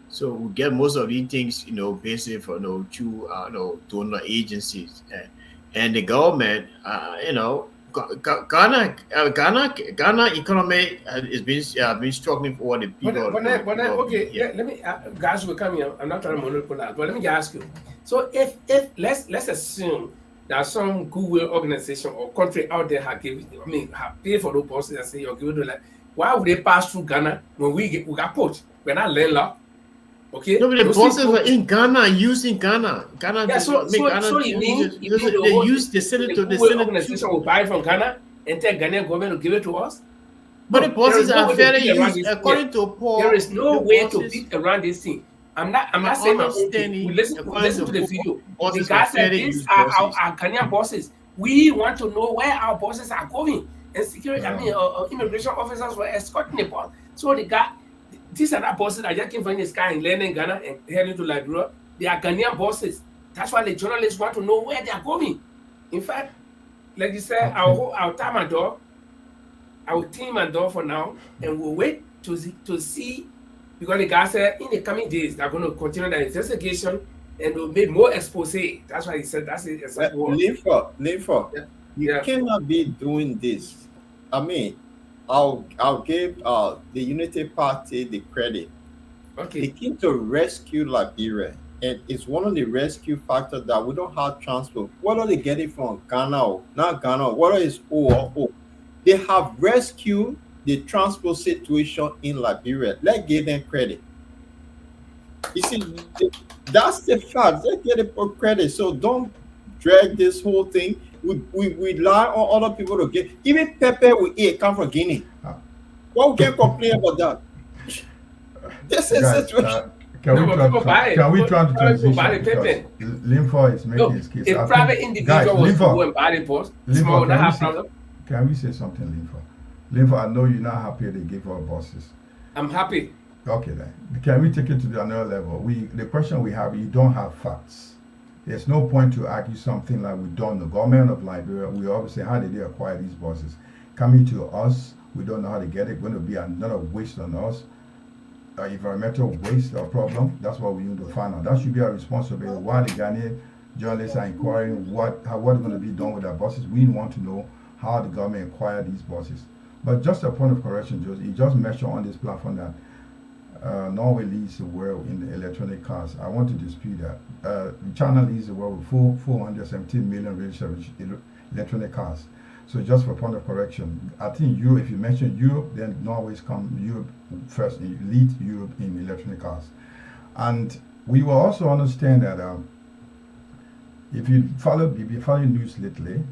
So we get most of these things, basically through donor agencies, and the government, Ghana economy has been struggling for the people. Let me, guys, will come here. I'm not trying to monopolize, but let me ask you. So if let's assume that some goodwill organization or country out there have paid for those buses and say you're giving to, like, why would they pass through Ghana when we got poached? We're not landlocked. Okay. No, but the buses were in Ghana, using Ghana. Yeah, so you mean they send it to the organization will buy from Ghana and tell Ghanaian government to give it to us? But the buses are fairly used according to Paul. There is no way to beat around this thing. I'm not saying my own thing. We listen to the video. The guy said these are our Ghanaian buses. We want to know where our buses are going. And security, immigration officers were escorting the bus. So the guy, these are not buses that just came from the sky and landed in Ghana and heading to Liberia. They are Ghanaian buses. That's why the journalists want to know where they are going. In fact, like you said, I'll time and door. I will team and door for now, and we'll wait to see, because the guy said in the coming days they're going to continue the investigation and will make more expose. That's why he said that's it. Linford, you cannot be doing this. I'll give the Unity Party the credit. Okay. They came to rescue Liberia, and it's one of the rescue factors that we don't have transport. Whether they get it from Ghana or not Ghana, whether it's O or O, they have rescued the transport situation in Liberia. Let's give them credit. You see, that's the fact. Let's get it for credit. So don't drag this whole thing. We rely on other people to get. Even pepper we eat come from Guinea. Why we can't complain about that? This is Guys, situation. can No, we but try, people buy it. can we People- try to people transition buy the because paper. Linfo is making Look, his case. if I private think- individual guys, was to Linfo, go and buy the post, Linfo, small would not can we have say- problem. Can we say something, Linfo? Linfo, I know you're not happy they give our bosses. I'm happy. Okay then. Can we take it to another level? The question we have, you don't have facts. There's no point to argue something like we don't know. Government of Liberia, we always say, how did they acquire these buses? Coming to us, we don't know how to get it. Going to be another waste on us. Environmental waste or problem. That's what we need to find out. That should be our responsibility. Why the Ghanaian journalists are inquiring what is going to be done with our buses. We want to know how the government acquired these buses. But just a point of correction, Joseph, you just mentioned on this platform that Norway leads the world in the electronic cars. I want to dispute that. China leads the world with 417 million registered electronic cars. So just for point of correction, I think Europe, if you mention Europe, then Norway's come Europe first, lead Europe in electronic cars. And we will also understand that if you follow news lately,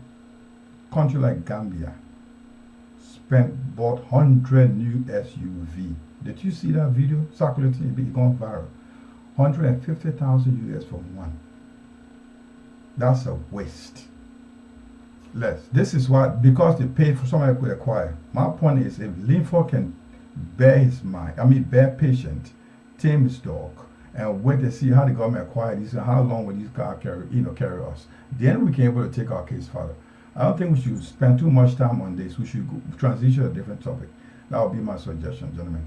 country like Gambia bought 100 new SUV. Did you see that video circulating? It gone viral. 150,000 US for one. That's a waste. Less. This is what, because they pay for somebody could acquire. My point is, if Linford can bear patient, tame his dog, and wait to see how the government acquire these and how long will these cars carry us, then we can be able to take our case further. I don't think we should spend too much time on this. We should transition to a different topic. That would be my suggestion, gentlemen.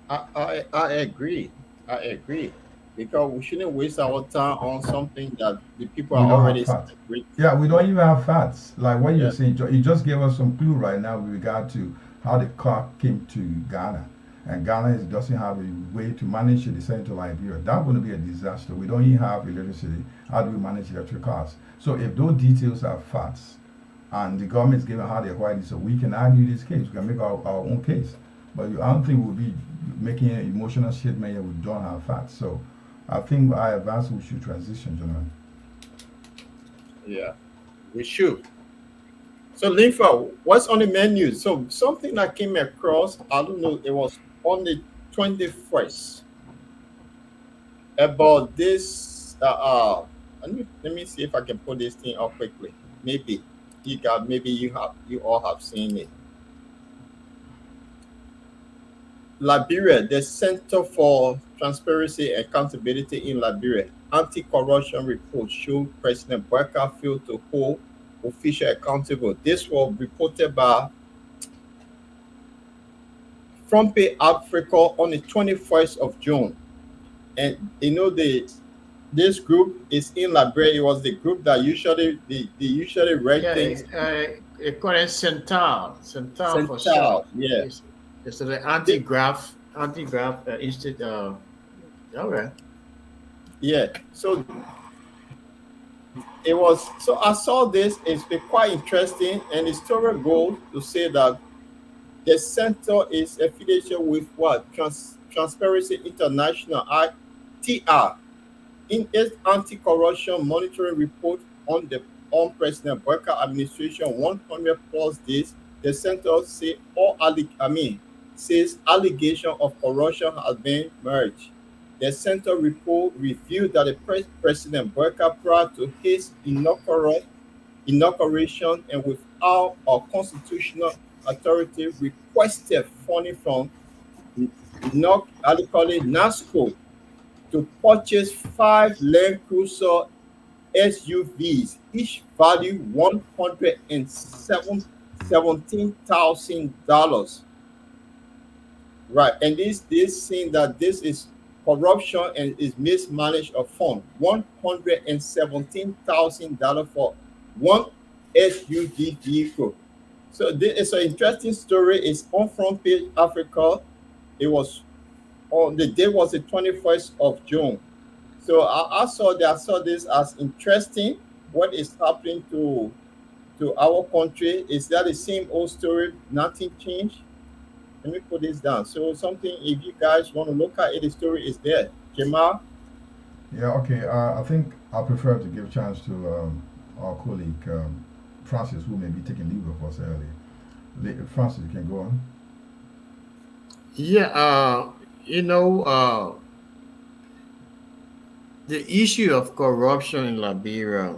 I agree. I agree. Because we shouldn't waste our time on something that the people We are don't have already facts. with. Yeah, we don't even have facts. Like what you're Yeah. saying, you just gave us some clue right now with regard to how the car came to Ghana. And Ghana doesn't have a way to manage it, they send it to Liberia. That's going to be a disaster. We don't even have electricity. How do we manage electric cars? So if those details are facts, and the government is giving how they acquire this, so we can argue this case. We can make our own case. But I don't think we'll be making an emotional statement here. We don't have facts. So I think I advise we should transition, gentlemen. Yeah, we should. So, Linfa, what's on the menu? So, something that came across, I don't know, it was on the 21st about this. Let me see if I can put this thing up quickly. Maybe you all have seen it. Liberia, the Center for Transparency and Accountability in Liberia, anti-corruption report showed President Barker failed to hold official accountable. This was reported by Front Page Africa on the 21st of June. And you know this group is in Liberia. It was the group that usually write things. It call it Central for Central, short. yeah. It's the anti-graft institute. Okay. Yeah. So it was. So I saw this. It's been quite interesting, and the story goes to say that the center is affiliated with what Transparency International (TR). In its anti-corruption monitoring report on President Barker administration 100 plus days, the center says allegation of corruption has been merged. The center report revealed that the President Barker, prior to his inauguration and without a constitutional authority, requested funding from NASCO to purchase 5 Land Cruiser SUVs, each value $117,000. Right, and this saying that this is corruption and is mismanaged of funds. $117,000 for one SUV vehicle. So this is an interesting story. It's on Front Page Africa. It was on the day was the 21st of June. So I saw this as interesting. What is happening to our country? Is that the same old story? Nothing changed. Let me put this down. So something, if you guys want to look at it, the story is there. Jamal. Yeah, okay. I think I prefer to give chance to our colleague Francis, who may be taking leave of us early. Francis, you can go on. Yeah, you know, the issue of corruption in Liberia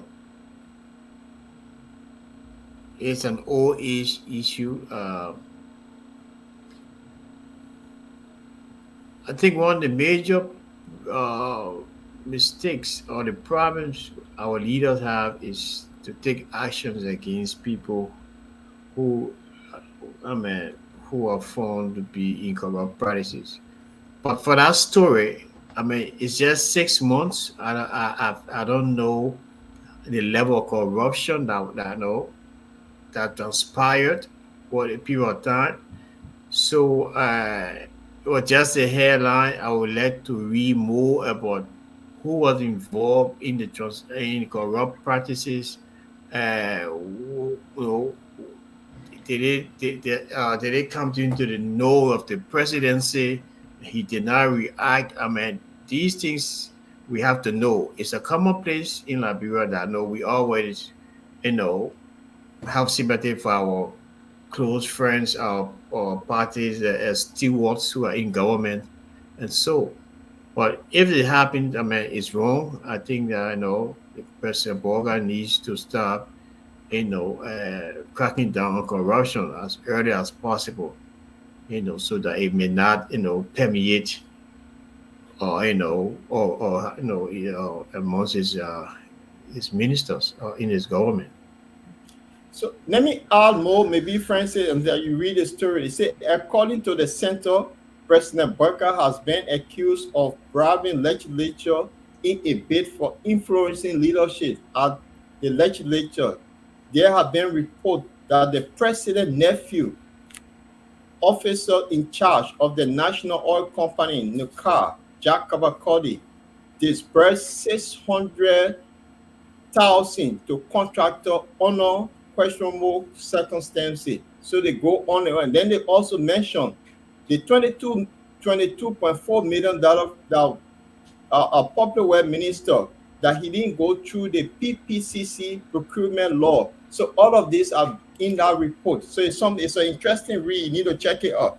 is an old age issue. I think one of the major uh, mistakes or the problems our leaders have is to take actions against people who, I mean, who are found to be in corrupt practices. But for that story, I mean, it's just 6 months. I don't know the level of corruption that I know that transpired for a period of time. So, it was just a headline. I would like to read more about who was involved in in corrupt practices. You know, did it come into the know of the presidency? He did not react. I mean, these things we have to know. It's a commonplace in Liberia that no, we always, you know, have sympathy for our close friends or parties as stewards who are in government, and so. But if it happened, I mean, it's wrong. I think that the President Borga needs to start, cracking down on corruption as early as possible. So that it may not, permeate or amongst his ministers or in his government. So let me add more, maybe Francis, and that you read the story. It said, according to the center, President Burker has been accused of bribing legislature in a bid for influencing leadership at the legislature. There have been reports that the president's nephew, officer in charge of the National Oil Company in Nuka, Jack Cody, disbursed 600,000 to contractor honor questionable circumstances. So they go on and on. Then they also mention the $22.4 million that a popular web minister that he didn't go through the PPCC procurement law. So all of these are in that report. So it's an interesting read. You need to check it out.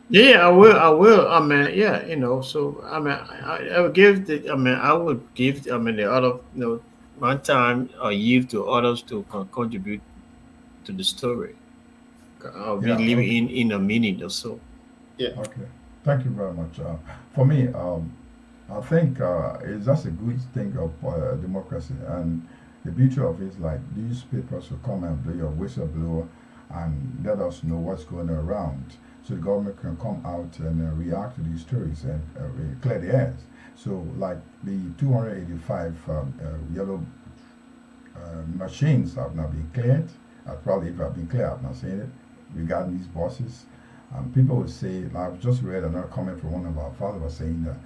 Yeah, I will. I will. I mean, yeah, So I mean, I would give the. I mean, I would give. I mean, the other. One time or yield to others to contribute to the story. I'll be Yeah, leaving okay. in a minute or so. Yeah. Okay. Thank you very much. For me, I think it's just a good thing of democracy, and the beauty of it is like newspapers will come and blow your whistleblower and let us know what's going around, so the government can come out and react to these stories and clear the airs. So, like the 285 yellow machines have not been cleared. Probably if I've been clear, I've not seen it regarding these bosses. People would say, I've just read another comment from one of our followers saying that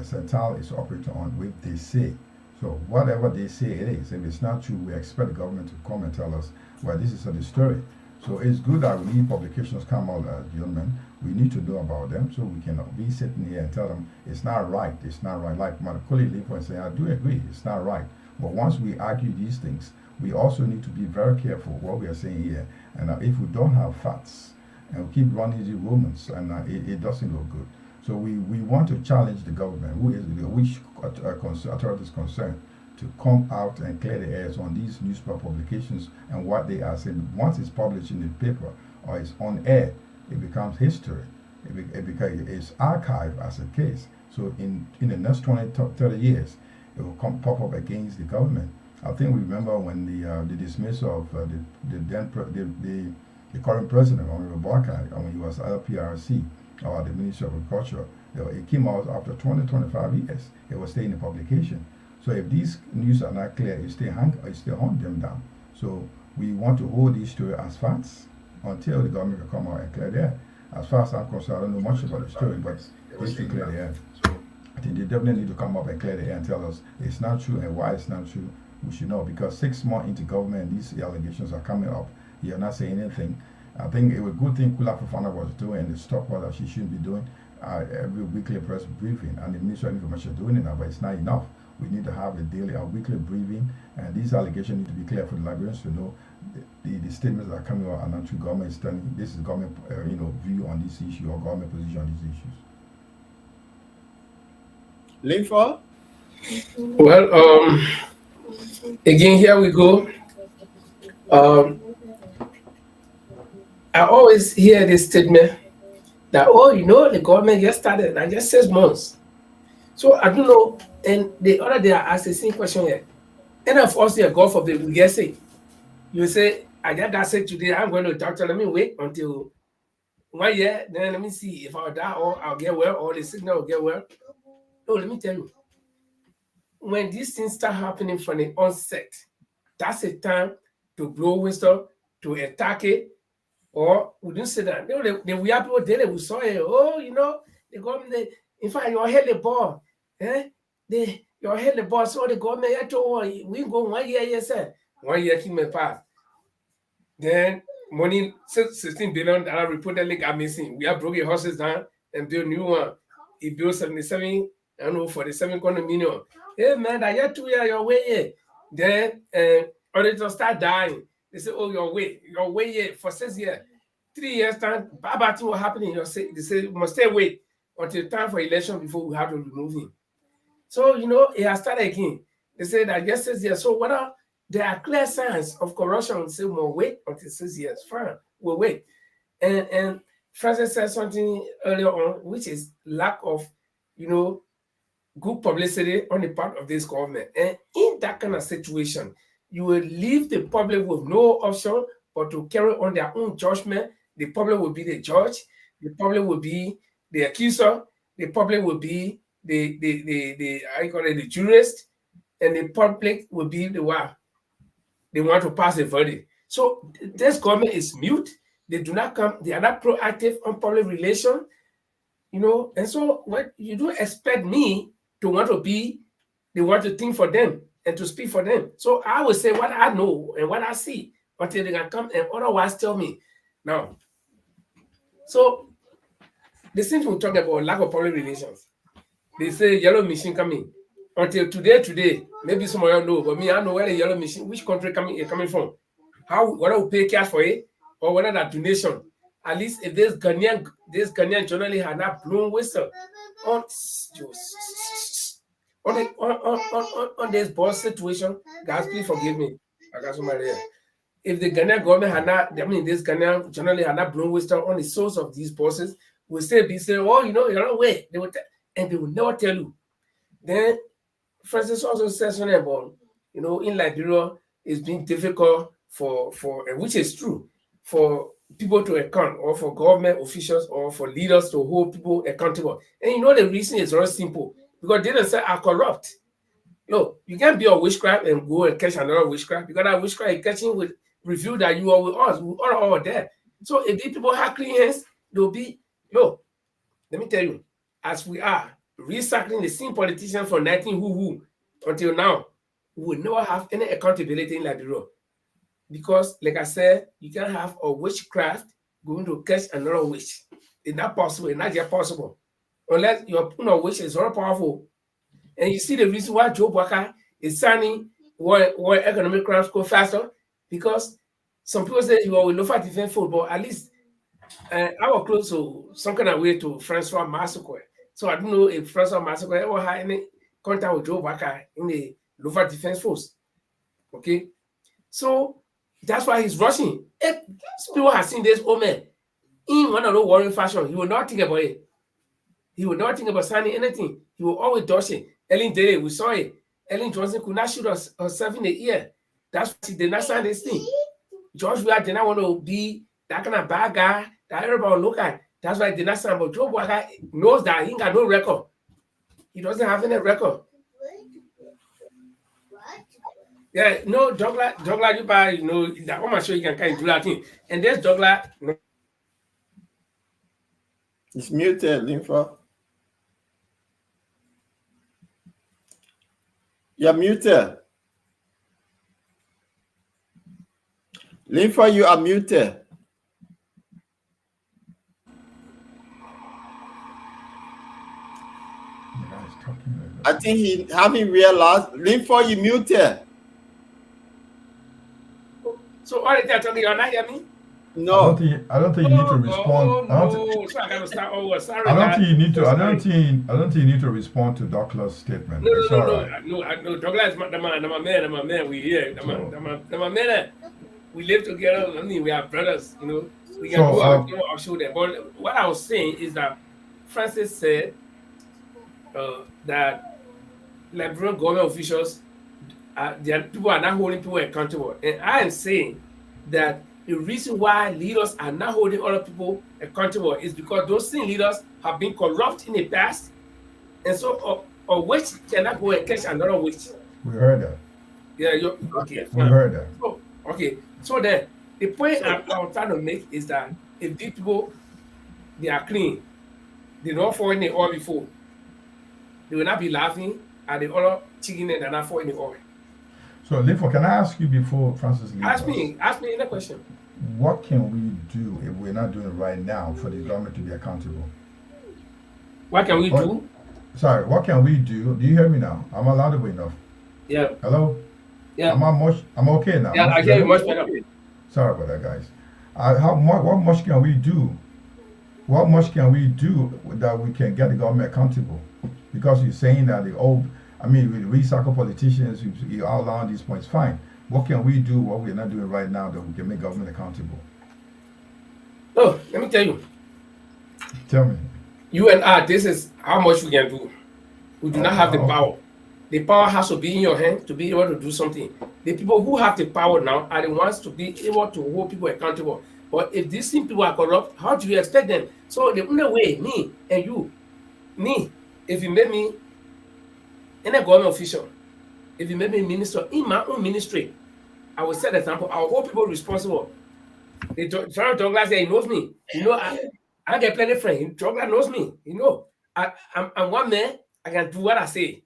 Central is operating on what they say. So whatever they say it is. If it's not true, we expect the government to come and tell us, well, this is the story. So it's good that we need publications come out, gentlemen. We need to know about them so we can be sitting here and tell them it's not right. It's not right. Like my colleague Lee was saying, I do agree, it's not right. But once we argue these things, we also need to be very careful what we are saying here. And if we don't have facts and we keep running these rumors, and it doesn't look good. So we want to challenge the government, which authorities concerned, to come out and clear the airs on these newspaper publications and what they are saying. Once it's published in the paper or it's on air, it becomes history. It's archived as a case. So in the next 20, 30 years, it will pop up against the government. I think we remember when the dismissal of the current president, Honorable Barker, when he was LPRC, or the Ministry of Agriculture, it came out after 20, 25 years. It was staying in the publication. So if these news are not clear, you still hunt them down. So we want to hold these stories as facts until the government can come out and clear that. As far as I'm concerned, I don't know much about the story, but They should clear the air. I think they definitely need to come up and clear the air and tell us it's not true and why it's not true. We should know, because 6 months into government, these allegations are coming up. You're not saying anything. I think it was a good thing Kula Fofana was doing, the stop what she should be doing, every weekly press briefing, and the Ministry of Information doing it now, but it's not enough. We need to have a daily or weekly briefing, and these allegations need to be clear for the Liberians to know the statements that are coming out are not true. Government is telling this is government view on this issue or government position on these issues. Linfa? Well, again, here we go. I always hear this statement that, oh, the government just started, and just 6 months. So I don't know. And the other day I asked the same question here. And of course, God forbid, we get sick. You say, I just got sick today, I'm going to the doctor, let me wait until 1 year, then let me see if I'll die or I'll get well, or the sickness will get well. No, let me tell you. When these things start happening from the onset, that's a time to blow whistle, to attack it, or we didn't say that. We have people daily, we saw it. Oh, the government, in fact, you hit the ball. You hit the ball, so the government, we go 1 year, yes, sir. 1 year, keep me pass. Then, money, $16 billion reportedly got missing. We have broken horses down and built new one. He built 77, I don't know, 47 condominium. Hey, man, that you're 2 years your way. Then, auditors start dying. They say, oh, your way for 6 years. 3 years time, bad thing will happen in your state. They say, we must stay wait until time for election before we have to remove him. So, it has started again. They say that just 6 years. So, whether there are clear signs of corruption, we say, we'll wait until 6 years. Fine, we'll wait. And Francis said something earlier on, which is lack of, good publicity on the part of this government. And in that kind of situation, you will leave the public with no option but to carry on their own judgment. The public will be the judge, the public will be the accuser, the public will be the jurist, and the public will be the one. They want to pass a verdict. So this government is mute. They do not come, they are not proactive on public relations, and so what you don't expect me to want to be, they want to think for them and to speak for them. So I will say what I know and what I see until they can come and otherwise tell me. Now, so the things we talk about lack of public relations. They say yellow machine coming. Until today, maybe some of you know, but me, I know where the yellow machine, which country coming from. Whether we pay cash for it or whether that donation. At least if this Ghanaian generally had not blown whistle on this boss situation, guys, please forgive me. I got somebody here. If the Ghanaian government had not, this Ghanaian generally had not blown whistle on the source of these bosses, we still be saying, oh, you're not way. And they will never tell you. Then Francis also says something about, in Liberia, it's been difficult for which is true, for people to account, or for government officials, or for leaders to hold people accountable. And the reason is very simple, because they don't say are corrupt. You can't be a witchcraft and go and catch another witchcraft, because that witchcraft is catching with review that you are with us, we are all there. So if these people have clean hands, they'll be, let me tell you, as we are recycling the same politicians from 19 until now, we will never have any accountability in Liberia. Because, like I said, you can't have a witchcraft going to catch another witch. It's not possible. It's not yet possible. Unless your witch is very powerful. And you see the reason why Joe Walker is signing where economic crimes go faster, because some people say you will look for defense football. At least I was close to some kind of way to Francois Massacre. So I don't know if Francois Massacre ever had any contact with Joe Walker in the Lofa Defense Force. Okay? So that's why he's rushing. If people have seen this old man in one of those warring fashion, he will not think about it. He will not think about signing anything. He will always dodge it. Ellen Daly, we saw it. Ellen Johnson could not shoot herself in the ear. That's why she did not sign this thing. George Weah did not want to be that kind of bad guy that everybody will look at. That's why he did not sign. But Joe Walker knows that he ain't got no record. He doesn't have any record. Yeah, no, Douglas, you buy, that I'm sure you can kind of do that thing. And there's Douglas. It's muted, Linfa. You're muted. Linford, you are muted. I think he haven't realized. Linford, you muted. So all the talking, you're not hearing me? No. I don't think you need to respond. Oh, no. So I gotta start over. Sorry. I don't think you need to. I don't think you need to respond to Douglas' statement. No. Douglas, my man. We here. My man. We live together. I mean, we are brothers. You know, we can go out and show them. But what I was saying is that Francis said that Liberian government officials, people are not holding people accountable, and I am saying that the reason why leaders are not holding other people accountable is because those same leaders have been corrupt in the past, and so a witch cannot go and catch another witch. We heard that. Yeah, okay. We heard that. So, okay, so then the point I'm trying to make is that if these people, they are clean, they don't fall in the oil before, they will not be laughing at the other chicken that are not falling in the oil. So, Linford, can I ask you before Francis leaves? Ask me any question. What can we do if we're not doing it right now for the government to be accountable? What can we do? Sorry, what can we do? Do you hear me now? I'm allowed enough. Yeah. Hello? Yeah. I'm okay now. Yeah, I hear you much better. Sorry about that, guys. What much can we do? What much can we do that we can get the government accountable? Because you're saying that we recycle politicians, you outline these points, fine. What can we do, what we're not doing right now, that we can make government accountable? Oh, let me tell you. Tell me. You and I, this is how much we can do. We do not have the power. The power has to be in your hand to be able to do something. The people who have the power now are the ones to be able to hold people accountable. But if these same people are corrupt, how do you expect them? So the only way, me and you, if you made me in a government official, if you made me minister in my own ministry, I will set an example. I will hold people responsible. Douglas, he knows me. You know, I get plenty of friends. Douglas knows me. You know, I'm one man. I can do what I say.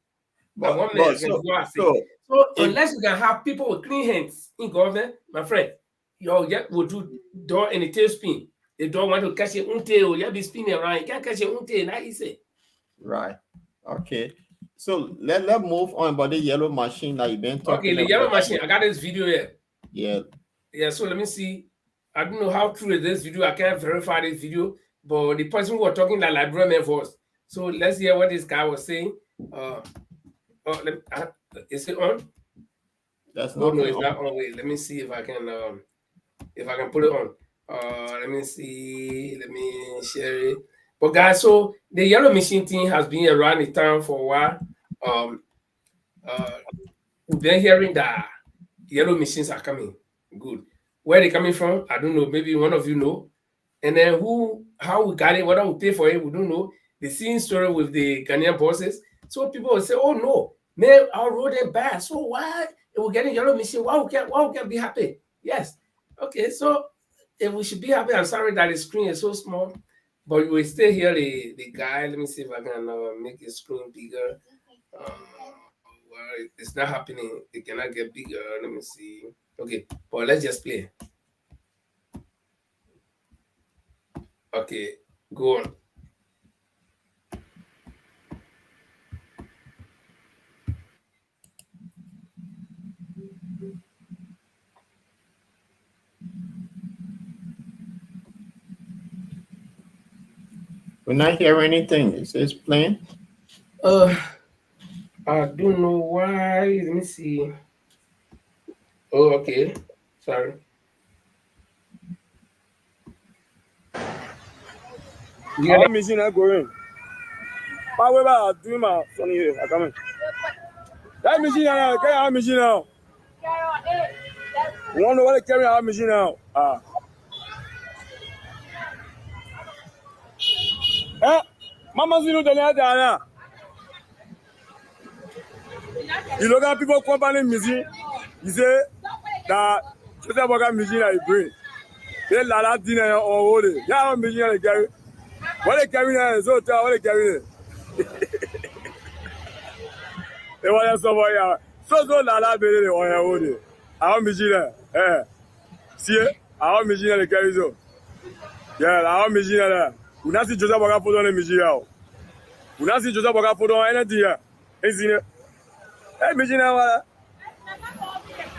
So unless you can have people with clean hands in government, my friend, you will do door in the tailspin. They don't want to catch your own tail. You'll be spinning around. You can't catch your own tail. Not easy. Right. Okay. So let's move on about the yellow machine that you've been talking about. Okay, the yellow machine. I got this video here. Yeah. Yeah, so let me see. I don't know how true is this video. I can't verify this video, but the person who was talking like Liberian voice. So let's hear what this guy was saying. Is it on? That's no, it's not on. Wait, let me see if I can put it on. Let me see. Let me share it. But guys, so the yellow machine thing has been around the town for a while. We've been hearing that yellow machines are coming. Good. Where they coming from? I don't know. Maybe one of you know. And then how we got it, whether we pay for it, we don't know. The same story with the Ghanaian bosses. So people will say, "Oh no, man, our road is bad. So why if we're getting yellow machine? Why we can't be happy?" Yes. Okay. So if we should be happy, I'm sorry that the screen is so small, but we still hear the guy. Let me see if I can make the screen bigger. Well, it's not happening. It cannot get bigger. Let me see. Okay, but let's just play. Okay, go on. We're not hearing anything. It says playing. I don't know why. Let me see. Oh, okay. Sorry. How machine are going? Power about doing my funny here. I come in. That machine now, carry our machine now. You want to know what carry our machine now? Mama's in the other. You look at people company machine. You say that just about a machine I bring. They la dinner or hold it. Yeah, machine I carry. What they carry now is hotel. What they carry? They want somebody else. So Lala Bele, they want to hold it. I want Mijina. See, I want Mijina the carry so. Yeah, I want Mijina there. We not see Joseph Boga photo on the Mijina. We not see Joseph Boga photo on anything here. Hey, Mijina,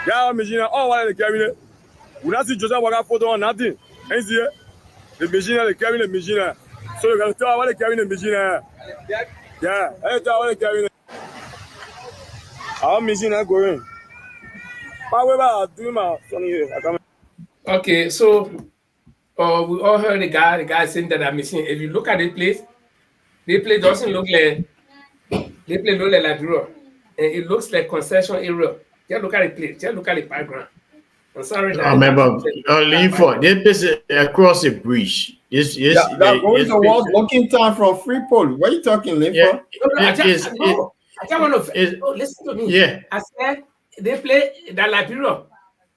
yeah, Mijina, all while the cabinet. We not see Joseph Boga photo on nothing. Hey, see, the Mijina, the cabinet, Mijina. So you can tell what the cabinet Mijina. Yeah, I tell what the cabinet. I want Mijina going. Okay, so we all heard the guy saying that I'm missing. If you look at the place doesn't look like Liberia. And it looks like concession area. Just look at the place, just look at the background. I'm sorry that I remember lean for this is across the bridge. That going towards Looking Town from Freeport. What are you talking, Linford? I just want to listen to me. Yeah. I said they play that Liberia.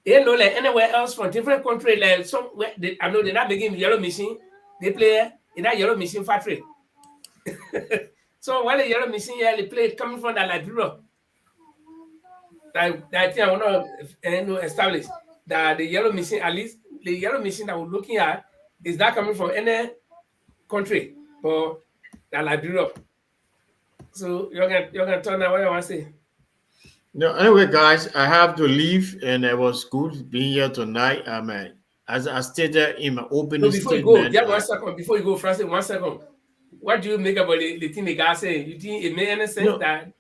They know like anywhere else from different country, like somewhere I know they're not making yellow machine. They play in that yellow machine factory. So while the yellow machine here, they play coming from that Liberia. That thing I want to establish that the yellow machine, at least the yellow machine that we're looking at, is that coming from any country or that Liberia. So you're gonna turn out what you want to say. No, anyway, guys, I have to leave, and it was good being here tonight. As I stated in my opening statement. Before you go, Francis, 1 second. What do you make about the thing the guy saying? You think it made any sense that?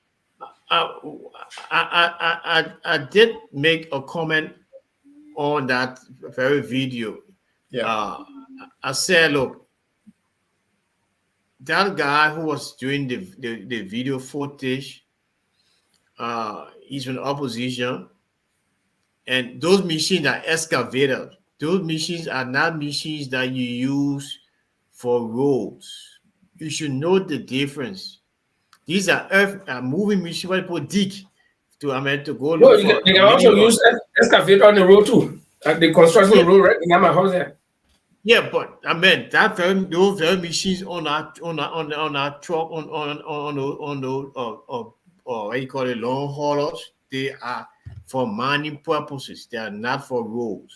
I did make a comment on that very video. Yeah. I said, look, that guy who was doing the video footage, he's from the opposition, and those machines are excavators. Those machines are not machines that you use for roads. You should know the difference. These are moving machines where people dig to go look for. They can also use excavator on the road too. The construction road right in my house there. Yeah, but those very machines on our truck on what you call it, long haulers, they are for mining purposes. They are not for roads.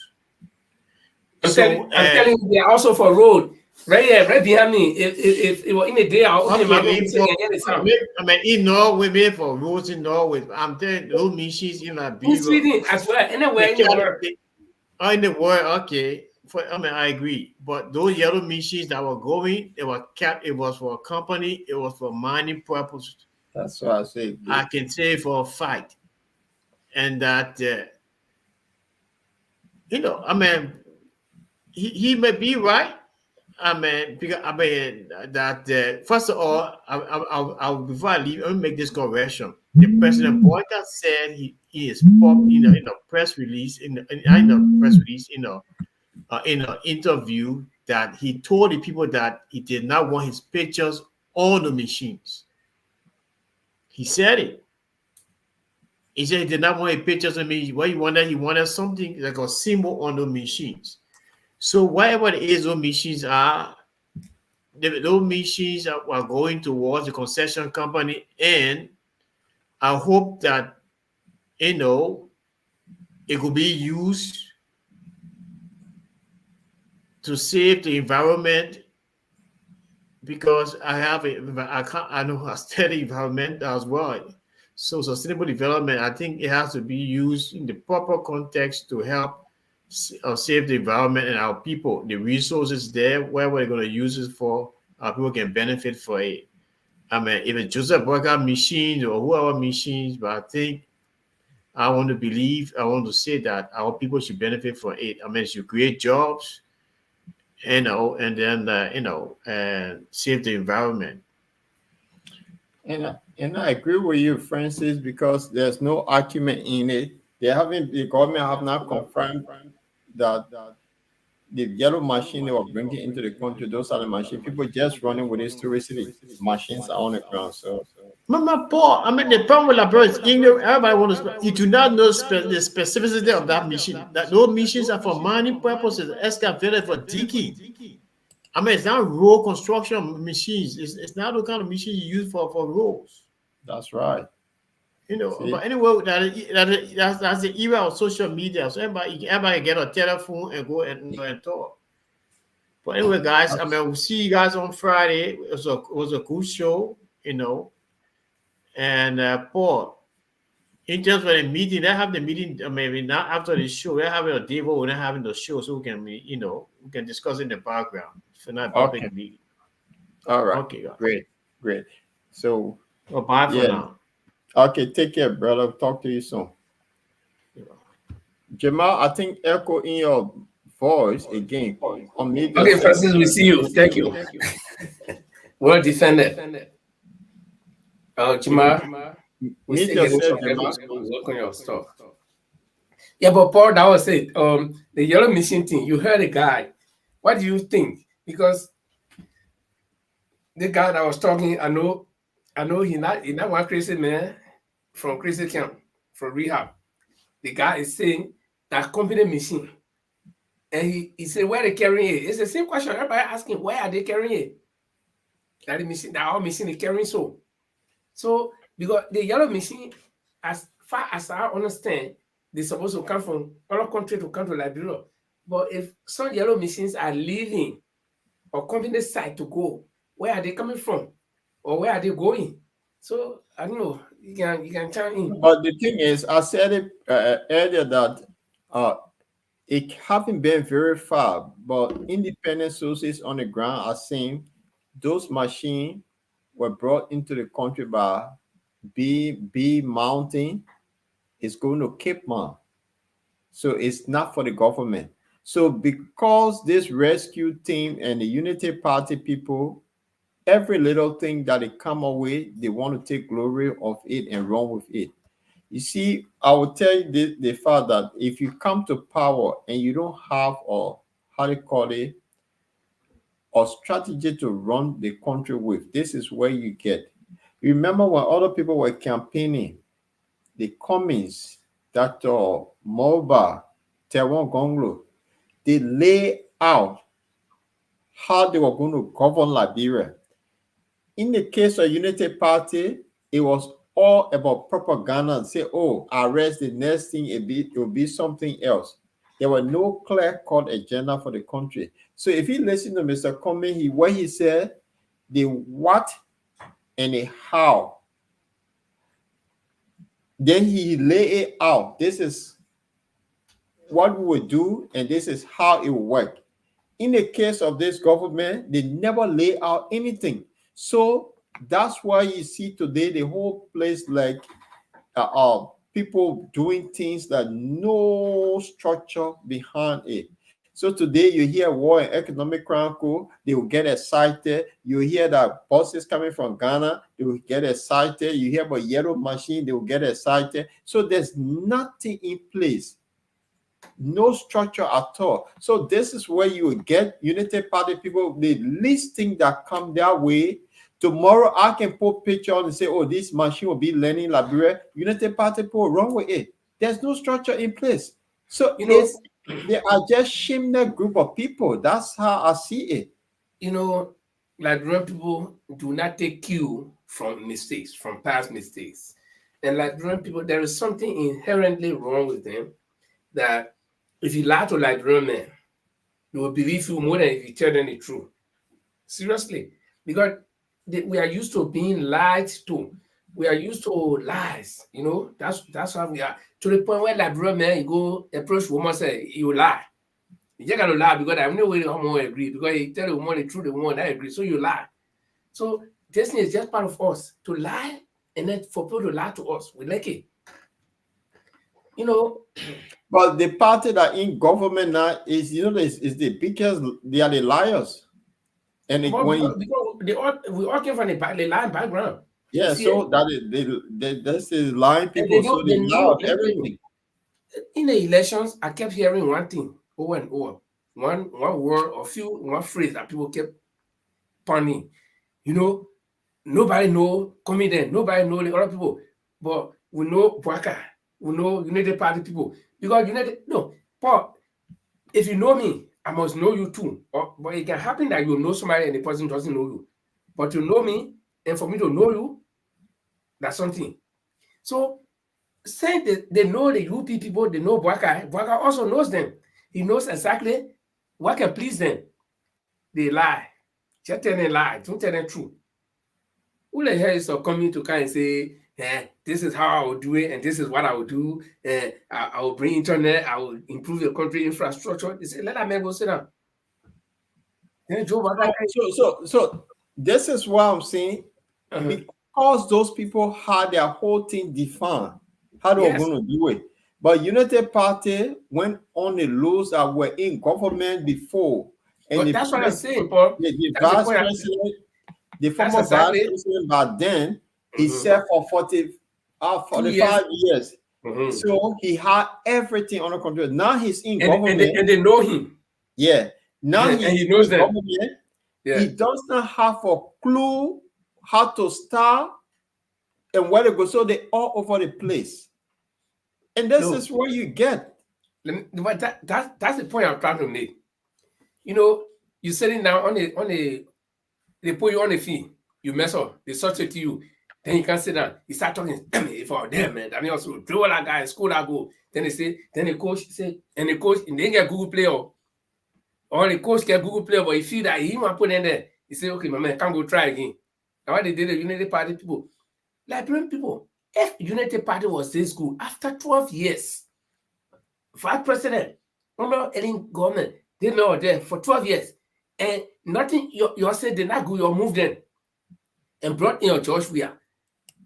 I'm telling you, they are also for road. Right here, right behind me. If it were in a day, I'll open my mouth. In Norway, made for roads in Norway. I'm telling you, those machines in Liberia. In Sweden as well, anywhere in the world. In the world, okay. I agree. But those yellow machines that were going, they were kept. It was for a company. It was for mining purposes. That's what I say. I can say for a fact, and that he may be right. That first of all, I'll before I leave, I'll make this correction. The President Boyka said he is in a press release in an interview that he told the people that he did not want his pictures on the machines. He said it. He said he did not want his pictures on me. What he wanted something like a symbol on the machines. So whatever it is, those machines are, those machines are going towards the concession company, and I hope that it could be used to save the environment, because I know a steady environment as well. So sustainable development, I think it has to be used in the proper context to help save the environment and our people. The resources there, where we're going to use it for, our people can benefit for it. If it's Joseph Boyka machines or whoever machines, but I think I want to say that our people should benefit from it. It should create jobs, and then save the environment. And I agree with you, Francis, because there's no argument in it. The government have not confirmed that the yellow machine they were bringing into the country, those are the machines. People just running with historicity. Machines are on the ground. So, Mama Paul, the problem with Liberia is everybody wants to. You do not know the specificity of that machine. That those machines are for mining purposes, excavated for digging. It's not road construction machines. It's not the kind of machine you use for roads. That's right. You know, See? but anyway, that's the era of social media. So everybody get a telephone and go and talk. But anyway, guys, I mean, we'll see you guys on Friday. It was a cool show, you know. And Paul, in just for the meeting, they have the meeting. Maybe not after the show. They're having a Devo. We're not having the show, so we can, you know, we can discuss in the background. For not public Okay. meeting. All right. Okay, guys. Great. So, Well, bye for yeah. now. Okay, take care, brother. Talk to you soon. Jamal, I think echo in your voice again. Unmute Okay, yourself. Francis, we see you. Thank you. Well defended. Jima, we Mute still getting yourself, some Jamal. work on your stuff. Yeah, but Paul, that was it. The yellow machine thing. You heard a guy. What do you think? Because the guy that was talking, I know he not one crazy man from crazy camp, from rehab. The guy is saying that company machine. And he said, where they carrying it? It's the same question. Everybody asking, where are they carrying it? That the machine, that our machine is carrying so. So because the yellow machine, as far as I understand, they're supposed to come from other country to come to Liberia. But if some yellow machines are leaving or company side to go, where are they coming from? Or where are they going? So I don't know. You can chime in. But the thing is, I said it earlier that it haven't been verified, but independent sources on the ground are saying those machines were brought into the country by B Mountain. It's going to Cape Mount. So it's not for the government. So because this rescue team and the Unity Party people, every little thing that they come away, they want to take glory of it and run with it. You see, I will tell you the fact that if you come to power and you don't have a strategy to run the country with, this is where you get. Remember when other people were campaigning, the Cummins, Dr. Moba, Teron Gonglo, they lay out how they were going to govern Liberia. In the case of Unity Party, it was all about propaganda and say, oh, arrest the next thing, it will be something else. There were no clear-cut agenda for the country. So if you listen to Mr. Cummins, what he said, the what and the how, then he lay it out. This is what we will do, and this is how it will work. In the case of this government, they never lay out anything. So that's why you see today the whole place like people doing things that no structure behind it. So today you hear War and Economic Chronicle, they will get excited. You hear that buses coming from Ghana, they will get excited. You hear about yellow machine, they will get excited. So there's nothing in place. No structure at all. So this is where you will get Unity Party people, the least thing that come their way. Tomorrow I can put picture on and say, oh, this machine will be learning Liberia. Unity Party people run with it. There's no structure in place. So they are just shameless group of people. That's how I see it. You know, Liberian people do not take cue from mistakes, from past mistakes. And Liberian people, there is something inherently wrong with them that if you lie to Liberian men, they will believe you more than if you tell them the truth. Seriously. Because we are used to being lied to. We are used to lies, you know. That's how we are. To the point where Liberian men, you go approach woman, say, you lie. You just gotta lie because I have no way the woman agree. Because you tell the woman the truth, the woman that agree. So you lie. So this is just part of us to lie, and then for people to lie to us. We like it. You know. But the party that in government now is, you know, is the biggest, they are the liars. And because we all came from the lying background. Yeah, so that's the lying people, so they know everything. In the elections, I kept hearing one thing over and over. One word or one phrase that people kept punning. You know, nobody know comedian, nobody know the other people, but we know Bwaka, we know United Party people. Because Paul, if you know me, I must know you too. But it can happen that you know somebody and the person doesn't know you. But to know me and for me to know you, that's something. So Say they know the UP people, they know Bwaka. Bwaka also knows them. He knows exactly what can please them. They lie. Just tell them lie. Don't tell them true. Who the hell is coming to kind and say, this is how I will do it, and this is what I will do. I will bring internet, I will improve the country infrastructure. They say, let that man go sit down. Then Joe Biden. So this is what I'm saying. Because those people had their whole thing defined how they were going to do it. But United Party went on the laws that were in government before. And but that's what I'm saying, Paul. The vice president, the former vice president back then, he served for 45 years. So he had everything under control. Now he's in government. And they know him. Yeah. Now he knows them. He does not have a clue how to start and where to go. So they're all over the place. And this is what you get. But that's the point I'm trying to make. You know, you're sitting down on a they put you on a fee, you mess up, they substitute you, then you can't sit down. You start talking, damn it, for them, man. Then you also drill that guy, score that goal. Then they say, then the coach say, and the coach, and they get Google Play or the coach get Google Play, but he feel that he want to put in there. He say, okay, my man, can't go try again. Now what they did, the United Party people, Liberian people, if United Party was this good, after 12 years, vice president, under any government, they know there for 12 years, and nothing, you said they not go, you moved them and brought in your George Weah.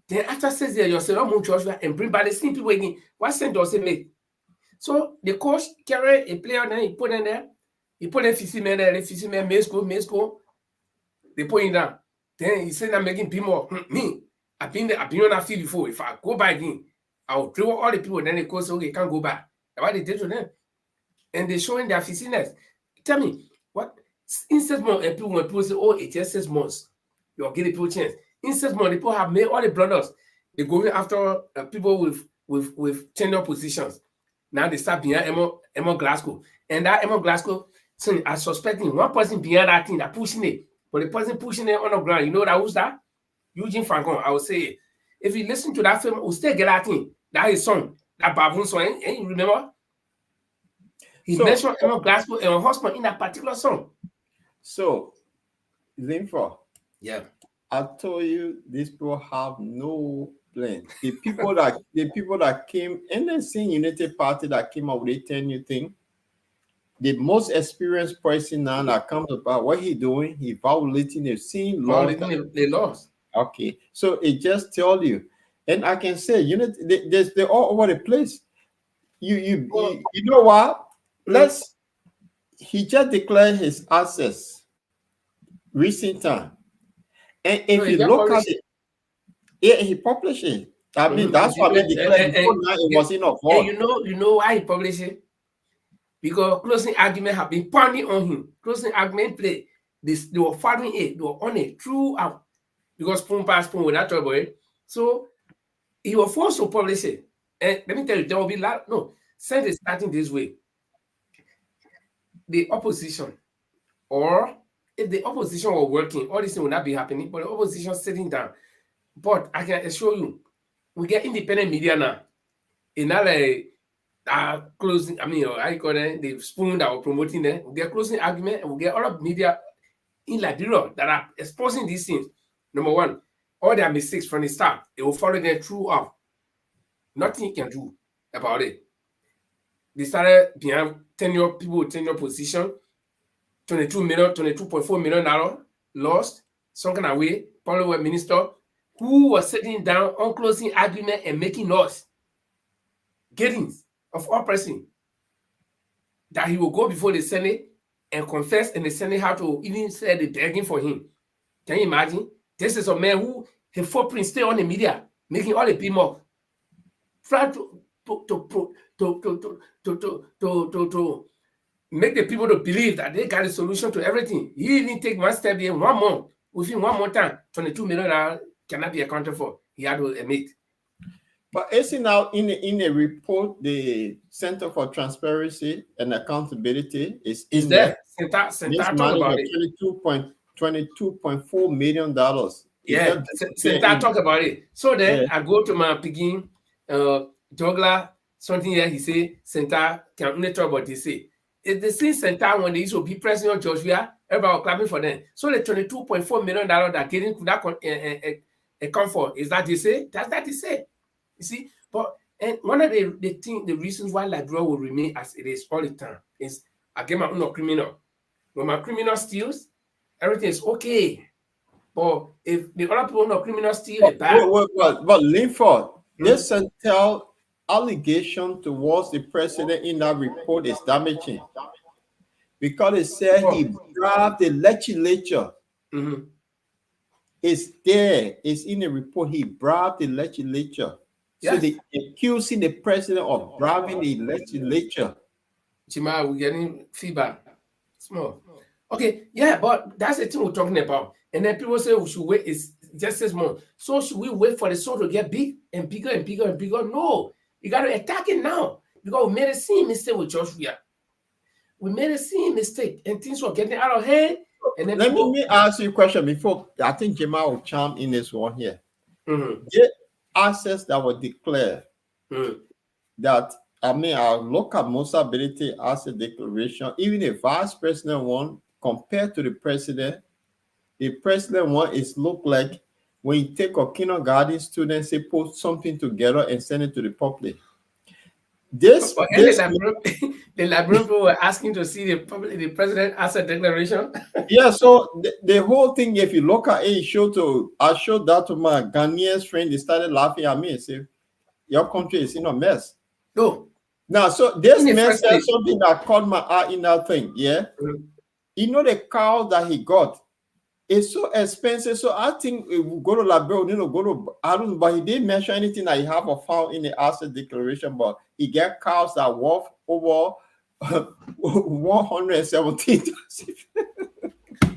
Then after 6 years, you said, move George Weah and bring back the same people again. What sense does it make? So the coach carry a player, then he put in there, he put a 50 men there, 50 men, may school, they put him down. Then he said, I'm making people, me, I've been on that field before. If I go back again, I'll throw all the people, then the coach say, okay, can't go back. That's what they did to them. And they're showing their fishiness. Tell me, what? In 6 months, people say, oh, it's just 6 months. You're giving people a chance. In 6 months, people have made all the blunders. They're going after people with tenure positions. Now they start behind Emma Glasgow. And that Emma Glasgow, so I'm suspecting one person behind that thing that pushing it. But the person pushing it on the ground, you know that who's that? Eugene Francon. I would say, if you listen to that film, we'll still get that thing. That is song, that baboon song. And you remember? He mentioned Emma Glasgow and her husband in that particular song. So, Zinfo, yeah, I told you these people have no plan. The people that came and then seen United Party that came up with a 10-year thing, the most experienced person now that comes about what he doing, he violating the scene law. They lost. Okay, so it just tells you, and I can say, they're all over the place. You know what? He just declared his access recent time, and if you look at it, he published it. I mean, that's what they declared before now. It was in a vote. You know why he published it? Because closing argument have been pounding on him. Closing argument play. They were following it. They were on it throughout. Because spoon pass spoon without trouble. So he was forced to publish it. And let me tell you, there will be since it's starting this way, the opposition, or if the opposition were working, all this thing would not be happening, but the opposition sitting down. But I can assure you, we get independent media now. In that closing, I call it the spoon that were promoting them, we get closing argument, and we get all of media in Liberia that are exposing these things. Number one, all their mistakes from the start, they will follow them throughout. Nothing you can do about it. They started behind tenure people with tenure position, $22.4 million lost, sunken away, probably a minister who was sitting down on closing argument and making laws. Gettings of all person that he will go before the Senate and confess, and the Senate had to even say the begging for him. Can you imagine? This is a man who his footprint stay on the media, making all the people try to make the people to believe that they got a solution to everything. He even take one step in 1 month. Within 1 more time, $22 million cannot be accounted for. He had to admit. But isn't now in a report, the Center for Transparency and Accountability is there. Center talk about it. $22.4 million. Yeah, Center talk about it. So then I go to my picking juggler something here. He say center can only talk about this. Say it's the same center when they used to be president of Joshua. Everybody was clapping for them. So the $22.4 million that getting could that account for is that they say that's that they say. You see, but and one of the reasons why Liberia will remain as it is all the time is again my own criminal. When my criminal steals, everything is okay. But if the other people not criminal steal, it's bad. But Linford, this central allegation towards the president in that report is damaging because it said he bribed the legislature. It's there. It's in the report. He bribed the legislature. Yes. So they accusing the president of bribing the legislature. Chima, we're getting feedback. Small. Okay, yeah, but that's the thing we're talking about. And then people say we should wait. It's just 6 months. So should we wait for the soul to get big and bigger and bigger and bigger? No, you got to attack it now because we made a same mistake with Joshua. We made a same mistake and things were getting out of hand. And then let me ask you a question before I think Jamal will chime in this one here. The assets that were declared that our local most ability asset declaration, even a vice president one compared to the president one is look like when you take a kindergarten student, say put something together and send it to the public. The Liberian people were asking to see the president asset declaration. Yeah, so the whole thing, if you look at it, I showed that to my Ghanaian friend. They started laughing at me and said, "Your country is in a mess." No. Now, so this man said something that caught my eye in that thing. Yeah, you know the cow that he got. It's so expensive. So I think if we go to Liberia, go to Adam, but he didn't mention anything that he have or found in the asset declaration. But he get cows that worth over 117,000.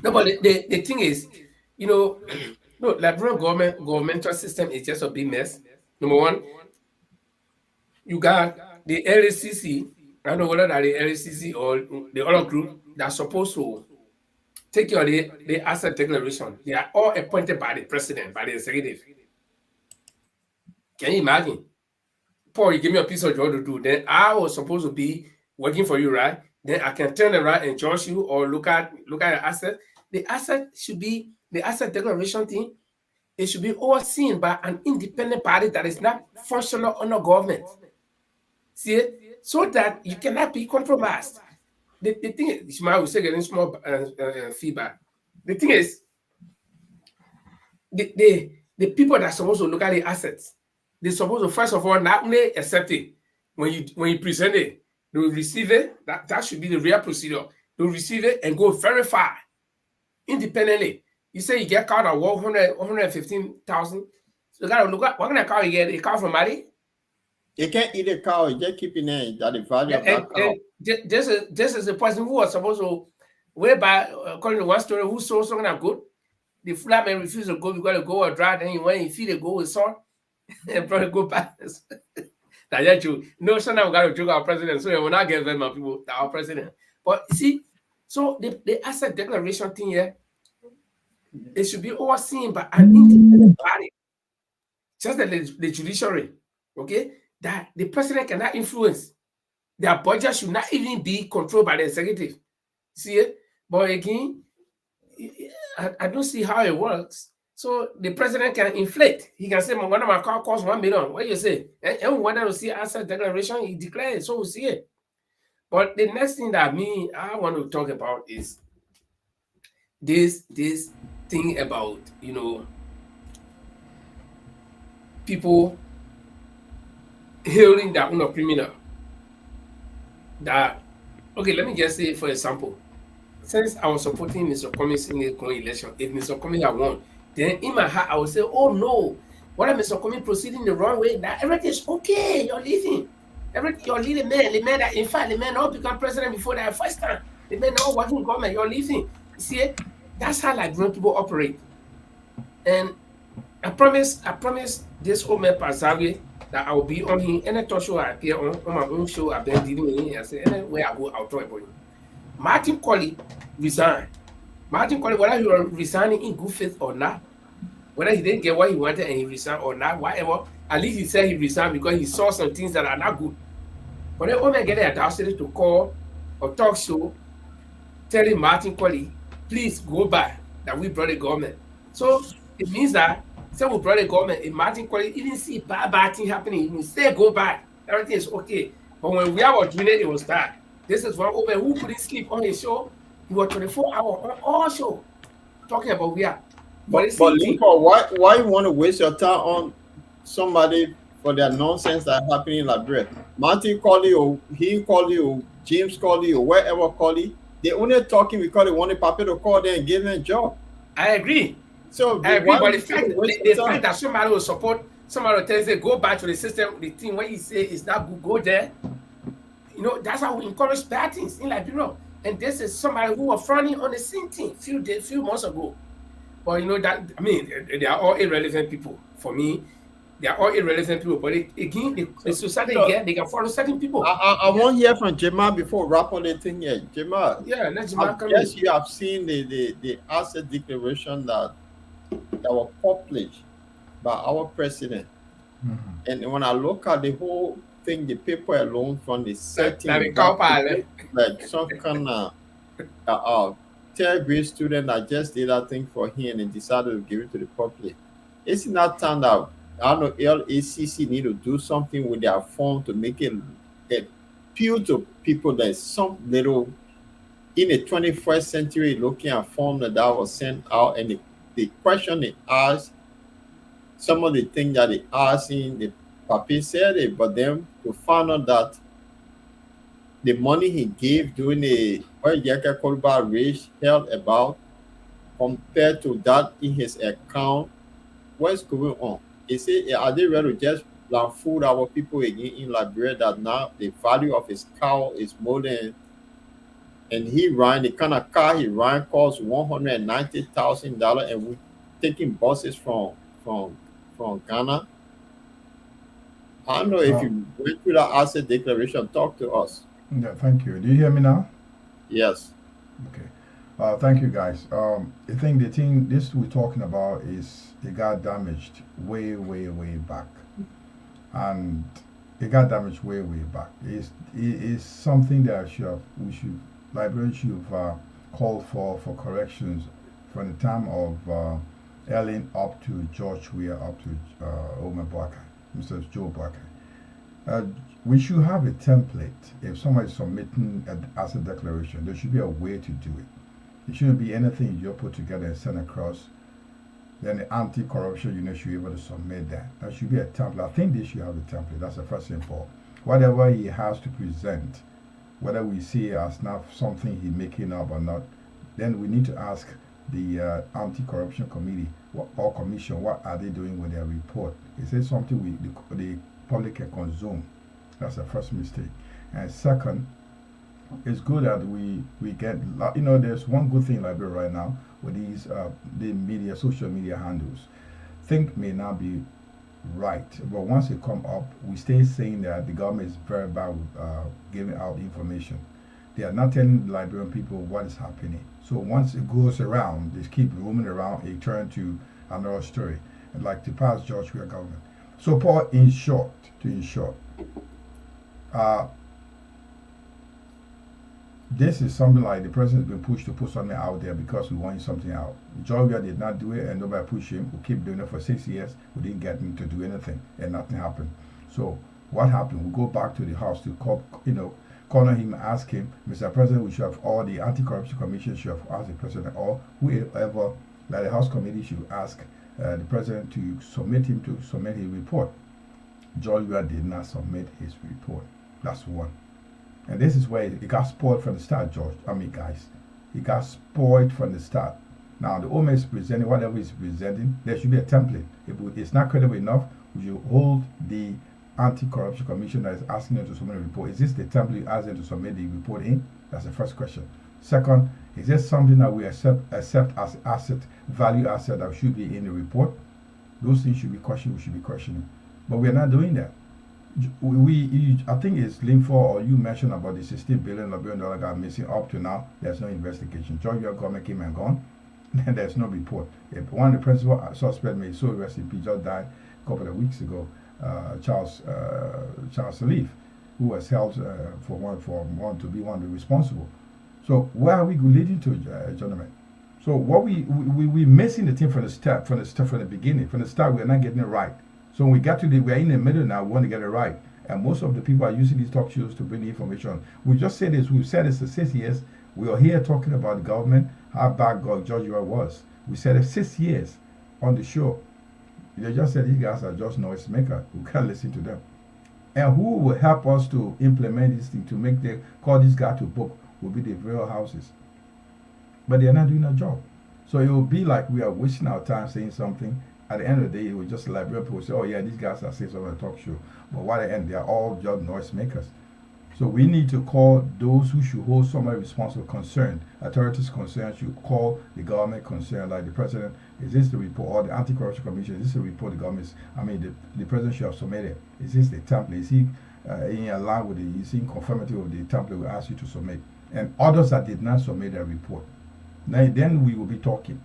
No, but the thing is, no, Liberian governmental system is just a big mess. Number one, you got the LACC. I don't know whether that the LACC or the other group that's supposed to take your the asset declaration. They are all appointed by the president, by the executive. Can you imagine? Paul, you give me a piece of job to do. Then I was supposed to be working for you, right? Then I can turn around and judge you or look at the asset. The asset should be the asset declaration thing. It should be overseen by an independent party that is not functional under government. See it? So that you cannot be compromised. The thing is, I will say getting small feedback. The thing is, the people that are supposed to look at the assets, they're supposed to first of all not only accept it when you present it, they will receive it. That should be the real procedure. They will receive it and go verify independently. You say you get caught at 115,000. So you gotta look at what kind of car you get. A car from Mali? You can't eat a cow, you just keep it in that the value of that cow. This is the person who was supposed to, whereby, according to one story, who sold something that good. The flatman refused to go because the goat was dry. Then when he feed the goat with salt, and probably go back. That's true. No, sometimes we got to joke our president, so we're not giving them people our president. But you see, so the asset declaration thing here, it should be overseen by an independent body, just like the judiciary, okay? That the president cannot influence. Their budget should not even be controlled by the executive. See it? But again, I don't see how it works. So the president can inflate. He can say, one of my car costs $1 million. What do you say? And we want to see asset declaration, he declares, so we see it. But the next thing that I want to talk about is this thing about, people hailing their own criminal. That, okay, let me just say, for example, since I was supporting Mr. Cummings in the election, if Mr. Cummings had won, then in my heart, I would say, oh no, what if Mr. Cummings proceeding the wrong way? That everything is okay, you're leaving. You're leading man, the man that, in fact, the man all become president before that first time. The man all working in government, you're leaving. You see, that's how Liberian people operate. And I promise this old man Pazawi that I will be on him. Any talk show I appear on my own show, I've been dealing with him. I say, anywhere I go, I'll talk about him. Martin Colley resigned. Martin Colley, whether he was resigning in good faith or not, whether he didn't get what he wanted and he resigned or not, whatever, At least he said he resigned because he saw some things that are not good. But then Omen get the audacity to call or talk show telling Martin Colley, please go back, that we brought the government. So it means that say we brought the government, if Martin Colley even see bad thing happening, he say go back, everything is okay. But when we are doing it, it was bad. This is one Omen who couldn't sleep on his show. He was 24 hours on all show talking about we are. But Lincoln, why you want to waste your time on somebody for their nonsense that happening in Liberia? Martin Colley or he Colley or James Colley or wherever Colley, they only talking because they want the paper to call them and give them a job. I agree. So I agree, but the fact that somebody will support, somebody will tell you go back to the system, the thing when you say it's not good, go there. You know, that's how we encourage bad things in Liberia. And this is somebody who was fronting on the same thing few months ago. But you know that, I mean, they are all irrelevant people. For me, they are all irrelevant people. But again, the society again, they can follow certain people. I want to hear from Jamal before we wrap on the thing here. Jamal. Yeah, let Jamal come yes, you have seen the asset declaration that was published by our president. Mm-hmm. And when I look at the whole thing, the paper alone from the setting, like some kind of third grade student that just did that thing for him and decided to give it to the public. It's not time that I don't know LACC need to do something with their form to make it appeal to people that some little in the 21st century looking at form that was sent out, and the question they asked, some of the things that they asked in the papi said it, but then to find out that the money he gave during the Yaka Kolba race held about compared to that in his account, what's going on? He said, are they ready to just fool our people again in Liberia that now the value of his cow is more than, and he ran the kind of car he ran costs $190,000, and we're taking buses from Ghana. I don't know if you went through that asset declaration. Talk to us. Yeah, thank you. Do you hear me now? Yes. Okay. Thank you, guys. I think the thing this we're talking about is it got damaged way back, and it got damaged way back. It is something that Liberians should have called for corrections from the time of Ellen up to George Weah up to Omer Baka, Mr. Joe Baka. We should have a template. If somebody is submitting an asset declaration, there should be a way to do it. It shouldn't be anything you put together and send across. Then the anti-corruption unit should be able to submit that. That should be a template. I think they should have a template. That's the first thing for whatever he has to present, whether we see it as not something he's making up or not. Then we need to ask the anti-corruption committee or commission, what are they doing with their report? Is it something the public can consume? That's the first mistake. And second, it's good that we get, there's one good thing in Liberia right now with these the social media handles. Think may not be right, but once they come up, we stay saying that the government is very bad with giving out information. They are not telling the Liberian people what is happening. So once it goes around, they keep roaming around, it turns to another story, and like the past George Weah government. So Paul, in short, this is something like the president has been pushed to put something out there because we want something out. Georgia did not do it, and nobody pushed him. We keep doing it for 6 years. We didn't get him to do anything, and nothing happened. So what happened? We go back to the house to corner him, ask him, Mr. President, we should have all the anti-corruption commission should have asked the president, or whoever, like the House committee should ask the president to submit his report. Georgia did not submit his report. That's one. And this is where it got spoiled from the start, guys. It got spoiled from the start. Now, the OMA is presenting whatever he's presenting. There should be a template. If it's not credible enough, we should hold the anti-corruption commission that is asking them to submit a report. Is this the template you ask them to submit the report in? That's the first question. Second, is this something that we accept as value asset that should be in the report? Those things should be questioned. We should be questioning. But we're not doing that. I think it's Linford or you mentioned about the $16 billion got missing up to now. There's no investigation. Georgia government came and gone, and there's no report. One of the principal suspects, may so rest in peace, just died a couple of weeks ago. Charles Salif, who was held for one to be one of the responsible. So where are we leading to, gentlemen? So what we missing the thing from the beginning, from the start. We're not getting it right. So when we got to we're in the middle now. We want to get it right, and most of the people are using these talk shows to bring the information. We just said this. We've said this for 6 years. We are here talking about the government, how bad George was. We said it 6 years on the show. They just said these guys are just noise makers. We can't listen to them. And who will help us to implement this thing to call this guy to book will be the real houses. But they're not doing their job. So it will be like we are wasting our time saying something. At the end of the day, it will just like real people say, oh yeah, these guys are saying something on a talk show. But by the end, they are all just noise makers. So we need to call those who should hold somebody responsible concerned. Authorities concerned should call the government concerned, like the president. Is this the report, or the anti-corruption commission? Is this the report the government? The president should have submitted. Is this the template? Is he in line with is he in conformity with the template we asked you to submit? And others that did not submit a report. Now then we will be talking.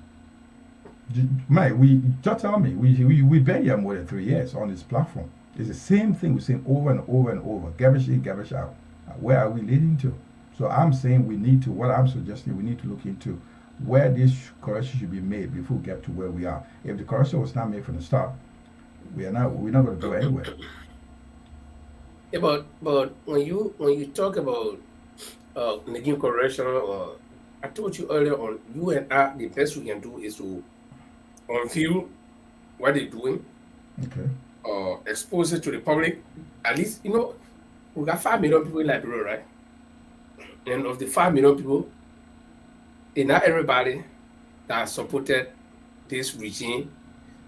Just tell me, we've been here more than 3 years on this platform. It's the same thing we're saying over and over and over. Garbage in, garbage out. Where are we leading to? So I'm saying what I'm suggesting, we need to look into where this correction should be made before we get to where we are. If the correction was not made from the start, we're not going to go anywhere. Yeah, but when you talk about making correction, I told you earlier on, you and I, the best we can do is to unveil what they're doing, Okay. expose it to the public. At least, we got 5 million people in Liberia, right? And of the 5 million people, it's not everybody that supported this regime.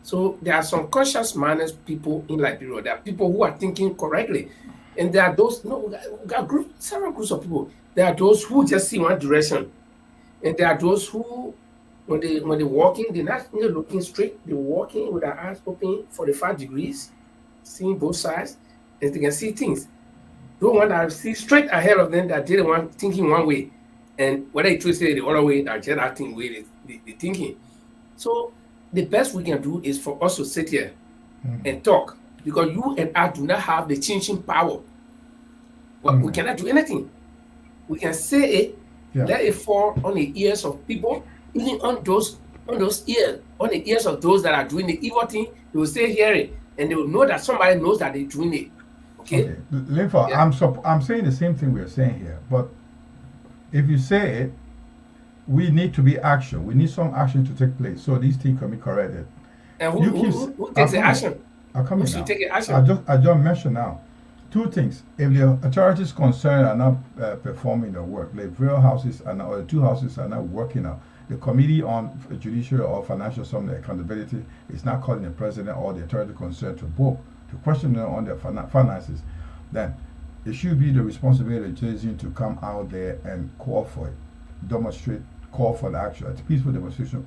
So there are some conscious-minded people in Liberia. There are people who are thinking correctly. And there are those, we got several groups of people. There are those who just see one direction. And there are those who, when they're walking, they're not looking straight. They're walking with their eyes open 45 degrees, seeing both sides, and they can see things. Those ones that see straight ahead of them, that didn't want thinking one way. And whether they twist it the other way, that just acting way they thinking. So the best we can do is for us to sit here and talk. Because you and I do not have the changing power. Well, we cannot do anything. We can say it, let it fall on the ears of people, even on those ears, on the ears of those that are doing the evil thing. They will say hear it, and they will know that somebody knows that they're doing it. Okay. Linfa, I'm saying the same thing we're saying here, but if you say it, we need to be action. We need some action to take place so these things can be corrected. And who takes the action? Who should take the action? I just mentioned now 2 things. If the authorities concerned are not performing their work, like real houses or the 2 houses are not working out, the Committee on Judicial or Financial Accountability is not calling the president or the authority concerned to book to question them on their finances, then it should be the responsibility of the citizen to come out there and call for it, demonstrate, call for the action. It's peaceful demonstration.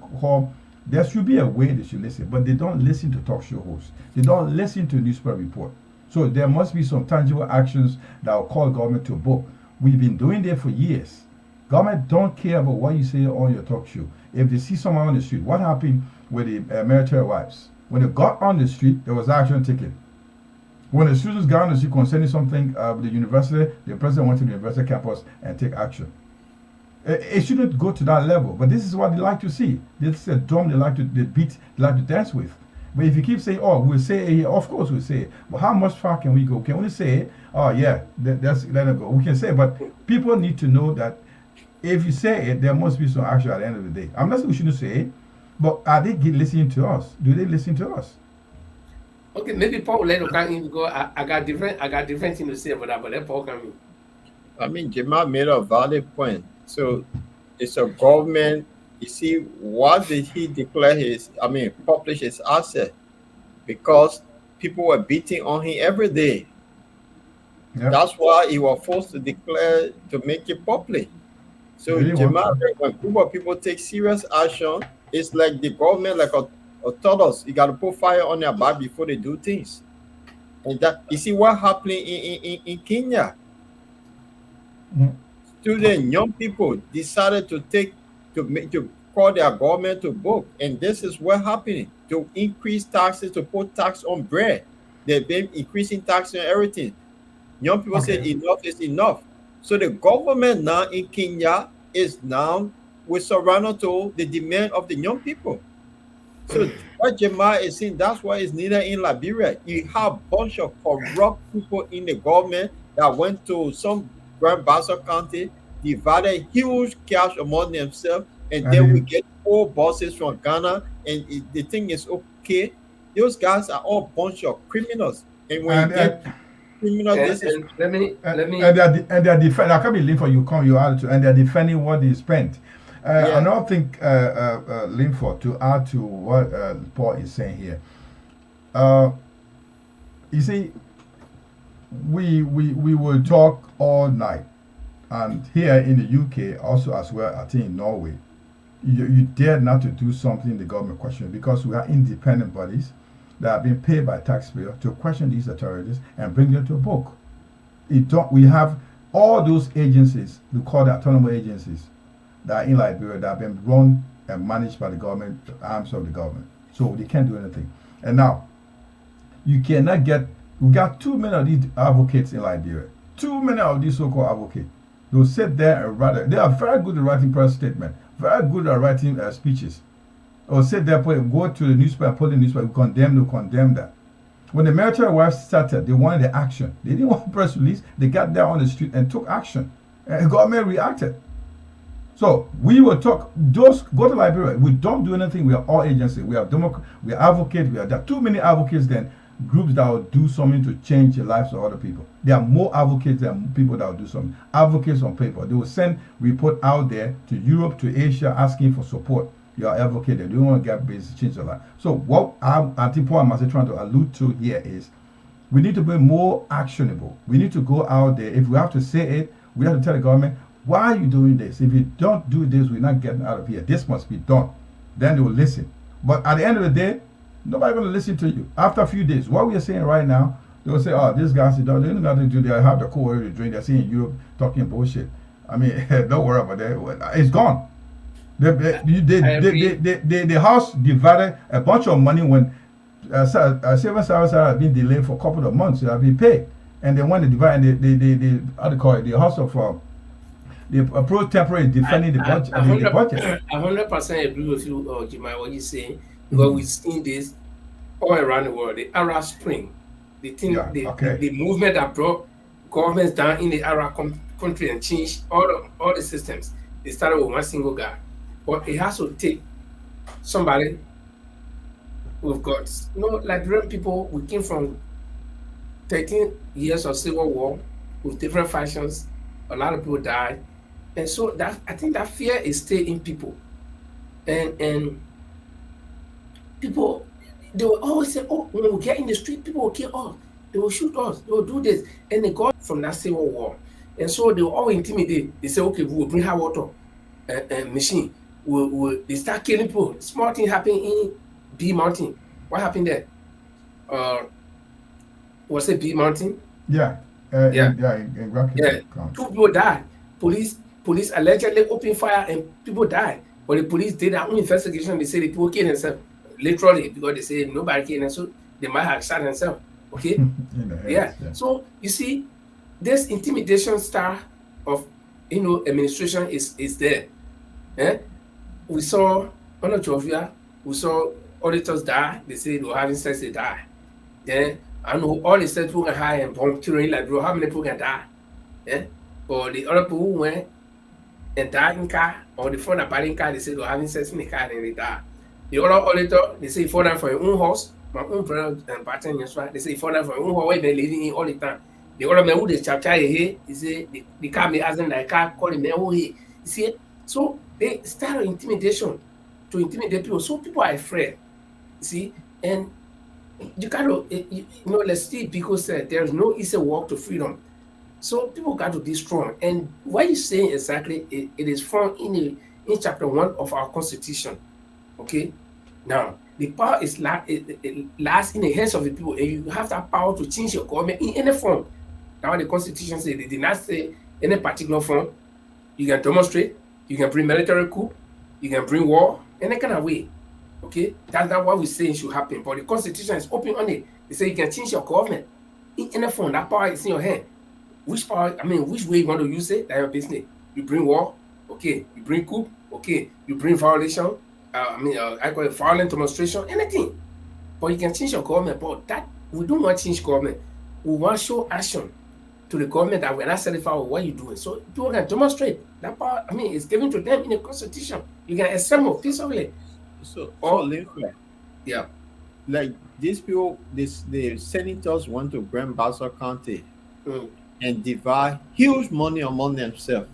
There should be a way they should listen, but they don't listen to talk show hosts. They don't listen to newspaper report. So there must be some tangible actions that will call government to book. We've been doing that for years. Government don't care about what you say on your talk show. If they see someone on the street, what happened with the military wives? When they got on the street, there was action taken. When the students got on the street concerning something with the university, the president went to the university campus and take action. It shouldn't go to that level, but this is what they like to see. This is a drum they like to dance with. But if you keep saying, oh, we'll say it here, of course we'll say it. But how much far can we go? Can we say it? Oh, yeah, let it go. We can say it, but people need to know that if you say it, there must be some action at the end of the day. I'm not saying we shouldn't say it, but are they listening to us? Do they listen to us? Okay, maybe Paul will let him come in because I got different things to say about that, but let Paul come in. I mean, Jamal made a valid point. So it's a government. You see, what did he declare publish his asset? Because people were beating on him every day. Yep. That's why he was forced to declare to make it public. So really Jamal, when people take serious action, it's like the government, like a tortoise. You got to put fire on their back before they do things. And that you see what happened in Kenya. Students, young people decided to call their government to book, and this is what happening, to increase taxes, to put tax on bread. They've been increasing tax and everything. Young people say Okay. enough is enough. So the government now in Kenya is now with surrender to the demand of the young people. So what Jemai is saying, that's why it's needed in Liberia. You have a bunch of corrupt people in the government that went to some Grand Bassa County, divided huge cash among themselves, and And then we you, get four bosses from Ghana, and the thing is okay. Those guys are all bunch of criminals. And when you and get criminal, this is And let me and they're defending. I can't believe for you come you add to, and they're defending what they spent. yeah. Another thing, Linford, to add to what Paul is saying here. You see, we will talk all night, and here in the UK also as well. I think in Norway, you dare not to do something the government questions, because we are independent bodies that have been paid by taxpayers to question these authorities and bring them to a book. We have all those agencies, we call the autonomous agencies, that are in Liberia, that have been run and managed by the government, the arms of the government. So they can't do anything. And now, you cannot get, we got too many of these advocates in Liberia. Too many of these so-called advocates. They'll sit there and write, they are very good at writing press statements, very good at writing speeches. Or sit there, go to the newspaper and put in the newspaper, condemn that. When the military wives started, they wanted the action. They didn't want press release. They got there on the street and took action. And the government reacted. So we will talk, those go to Liberia. We don't do anything. We are all agencies. We are we are advocates. There are too many advocates than groups that will do something to change the lives of other people. There are more advocates than people that will do something. Advocates on paper. They will send report out there to Europe, to Asia, asking for support. You are advocated. You want to get basic change your life. So what I think Paul Massey trying to allude to here is we need to be more actionable. We need to go out there. If we have to say it, we have to tell the government, why are you doing this? If you don't do this, we're not getting out of here. This must be done. Then they will listen. But at the end of the day, nobody's going to listen to you. After a few days, what we are saying right now, they will say, oh, these guys, they don't have nothing to do. They have the cool to drink. They're seeing Europe talking bullshit. I mean, don't worry about that. It's gone. The House divided a bunch of money when civil service have been delayed for a couple of months. They have been paid. And then when they divide, how do you call it, the House of the pro temporary defending the budget. I 100% agree with you, Jemai, what you're saying, because we've seen this all around the world. The Arab Spring, the thing, the movement that brought governments down in the Arab country and changed all the systems. They started with one single guy, but it has to take somebody who've got, Liberian people. We came from 13 years of civil war with different factions. A lot of people died. And so that I think that fear is still in people. And people, they will always say, oh, when we get in the street, people will kill us. They will shoot us. They will do this. And they got from that civil war. And so they will all intimidate. They say, okay, we will bring hot water machine. They start killing people. Small thing happened in B Mountain. What happened there? Was it B Mountain? Yeah. In 2 people died. Police allegedly opened fire and people died. But the police did their own investigation. They say the people killed themselves, literally, because they say nobody killed themselves. They might have shot themselves. Okay? Yeah. So you see, this intimidation style of administration is there. We saw on Georgia, we saw auditors die. They say they were having sex, they die. Then I know all the states people can hire and bomb children like bro, how many people can die? Or the other people who went and died in car, or the phone about in car, they say they were having sex in the car and they die. The other auditor, they say you fall down for your own house. My own brother and partner, they say you fall down for your own house where they're living in all the time. The other man who they chapter here, they say the car may ask them like car calling me who he. You see, so they start intimidation to intimidate people. So people are afraid. You see, and you gotta, let's see, because there's no easy walk to freedom. So people got to be strong. And what you're saying exactly, it is found in chapter 1 of our constitution. Okay? Now, the power is it lies in the hands of the people, and you have that power to change your government in any form. Now, the constitution says they did not say any particular form. You can demonstrate, you can bring military coup, you can bring war, any kind of way. Okay? That's not what we're saying should happen. But the constitution is open on it. They say you can change your government. In any phone, that power is in your hand. Which power, which way you want to use it, that's your business. You bring war, okay. You bring coup, okay. You bring violation, I call it violent demonstration, anything. But you can change your government, but that we don't want to change government. We want to show action to the government that we're not satisfied with what you're doing. So people can demonstrate. That power, it's given to them in the constitution. You can assemble peacefully. So Or- Lincoln, Yeah. like these people, the senators want to grant Basso County Mm. and divide huge money among themselves.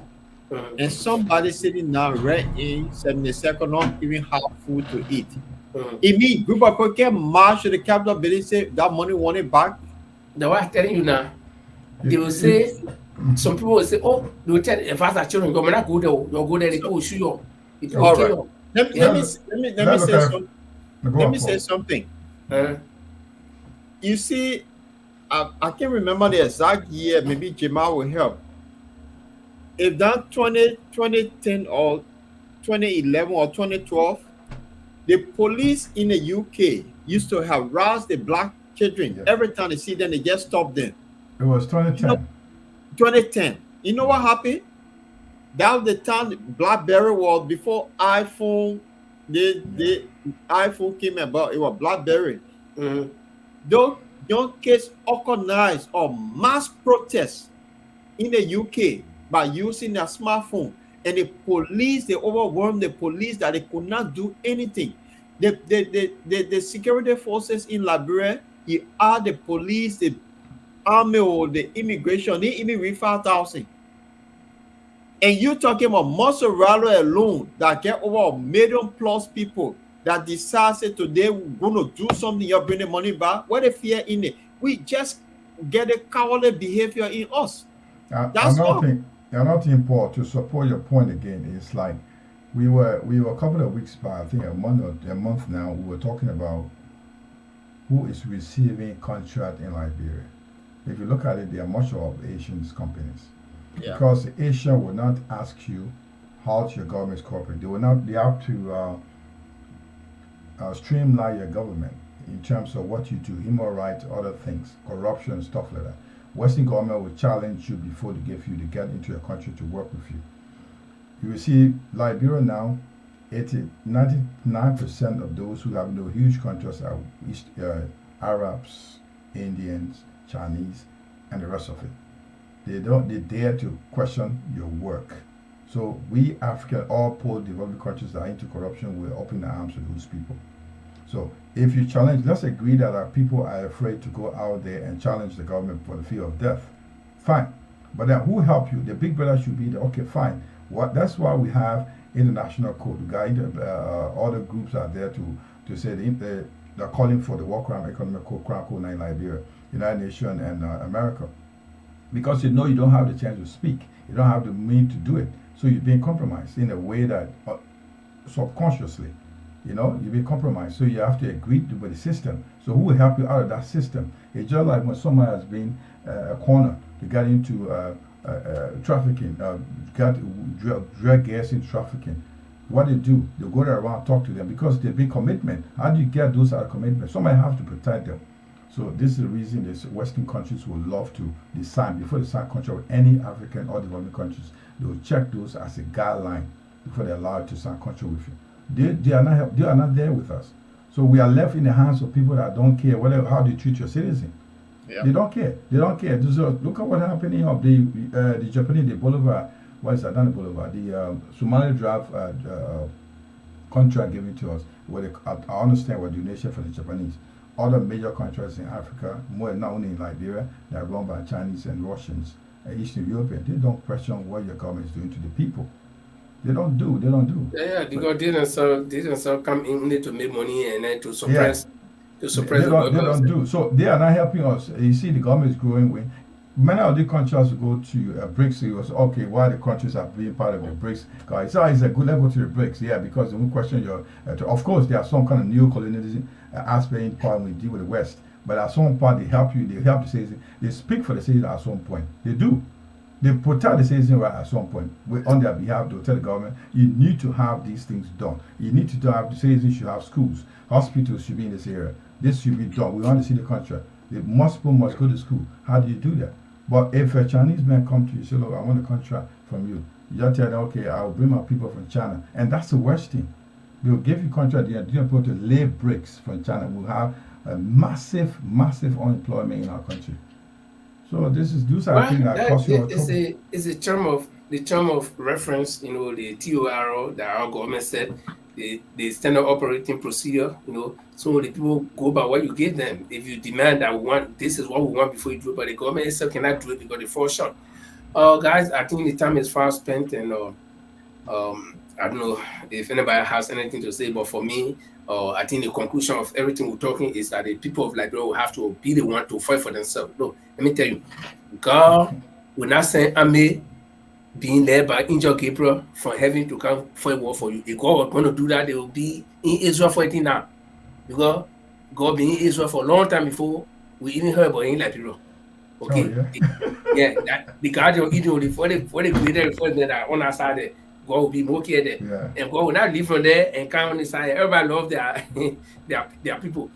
Mm. And somebody sitting down right in 72nd not even have food to eat. Mm. It means group of people can march to the Capitol building, say that money wanted back. The way I'm telling you now, they will say, some people will say, oh, they will tell if our children go, not go there, you'll go there, they will shoot you. It will All kill right. you. Let Yeah. me Let's say look at- something. Go Let on, me Paul. say something. Uh, You see, I can't remember the exact year. Maybe Jamal will help. If that 2010 or 2011 or 2012, the police in the UK used to harass the black children. Yeah. Every time they see them, they just stop them. It was 2010. 2010. You know what happened? That was the time BlackBerry was before iPhone. The iPhone came about. It was BlackBerry. mm, Those young kids organized a mass protest in the UK by using their smartphone, and the police, they overwhelmed the police that they could not do anything. The security forces in Liberia, you are the police, the army, or the immigration, they even reach 5,000. And you talking about Mozzarella alone that get over 1 million plus people that decide say today we're going to do something, you're bringing money back. What the fear in it? We just get a cowardly behavior in us. That's all. Another thing, Paul, to support your point again, is like we were a couple of weeks back, I think a month now, we were talking about who is receiving contract in Liberia. If you look at it, they are much of Asian companies. Yeah. Because Asia will not ask you how your government is cooperating. They will not. They have to streamline your government in terms of what you do, human rights, other things, corruption, stuff like that. Western government will challenge you before they give you to get into your country to work with you. You will see Liberia now, 99% of those who have no huge contracts are Arabs, Indians, Chinese, and the rest of it. They dare to question your work. So we African, all poor developing countries that are into corruption, will open their arms to those people. So if you challenge, let's agree that our people are afraid to go out there and challenge the government for the fear of death. Fine. But then who help you? The big brother should be there. Okay, fine. That's why we have international code. Other groups are there to say they're calling for the War Crime Economic Code, Crime Code 9 Liberia, United Nations, and America. Because you know you don't have the chance to speak. You don't have the means to do it. So you're being compromised in a way that subconsciously, you're being compromised. So you have to agree with the system. So who will help you out of that system? It's just like when someone has been cornered, they got into trafficking, got drug gas in trafficking. What they do, they go there around, talk to them because they've been commitment. How do you get those out of commitment? Somebody have to protect them. So this is the reason these Western countries would love to decide before they sign contract with any African or developing countries. They will check those as a guideline before they allow you to sign contract with you. They are not there with us. So we are left in the hands of people that don't care how they treat your citizen. Yeah. They don't care. They don't care. Look at what happened in the Japanese, the Bolivar. What is that? Not the Bolivar. The Somali draft contract given to us. I understand what donation for the Japanese. Other major contracts in Africa, not only in Liberia, that are run by Chinese and Russians and Eastern Europeans. They don't question what your government is doing to the people. They don't do. Yeah, because they don't come in to make money and then to suppress. They don't do. So they are not helping us. You see, the government is growing. Many of the countries go to BRICS. It was okay. Why the countries are being part of the BRICS? Guys, it's a good level to the BRICS. Yeah, because they won't question your. Of course, there are some kind of neo-colonialism aspect in part when we deal with the West. But at some point, they help you. They help the citizens. They speak for the citizens at some point. They do. They protect the citizen right at some point. On their behalf, they'll tell the government, you need to have these things done. You need to have, the citizens should have schools, hospitals should be in this area. This should be done. We want to see the country. Most people must go to school. How do you do that? But if a Chinese man come to you and say, look, I want a contract from you, you just tell them, okay, I'll bring my people from China. And that's the worst thing. They'll give you contract, you're going to lay bricks from China. We'll have a massive, massive unemployment in our country. So these are things that cost you trouble. It's the term of reference, you know, the TOR that our government said, the standard operating procedure, you know, so the people go by what you give them. If you demand that this is what we want before you do it, but the government itself cannot do it because they fall short. Guys, I think the time is far spent, and I don't know if anybody has anything to say, but for me, I think the conclusion of everything we're talking is that the people of Liberia will have to be the one to fight for themselves. No, let me tell you, God will not send army being led by Angel Gabriel from heaven to come fight war for you. If God was going to do that, they will be in Israel fighting now. Because God been in Israel for a long time before we even heard about in Liberia. Okay? Oh, yeah, the guardian Israel, for the greater that are on our side there, God will be more care there. Yeah. And God will not leave from there and come on the side. Everybody love their people.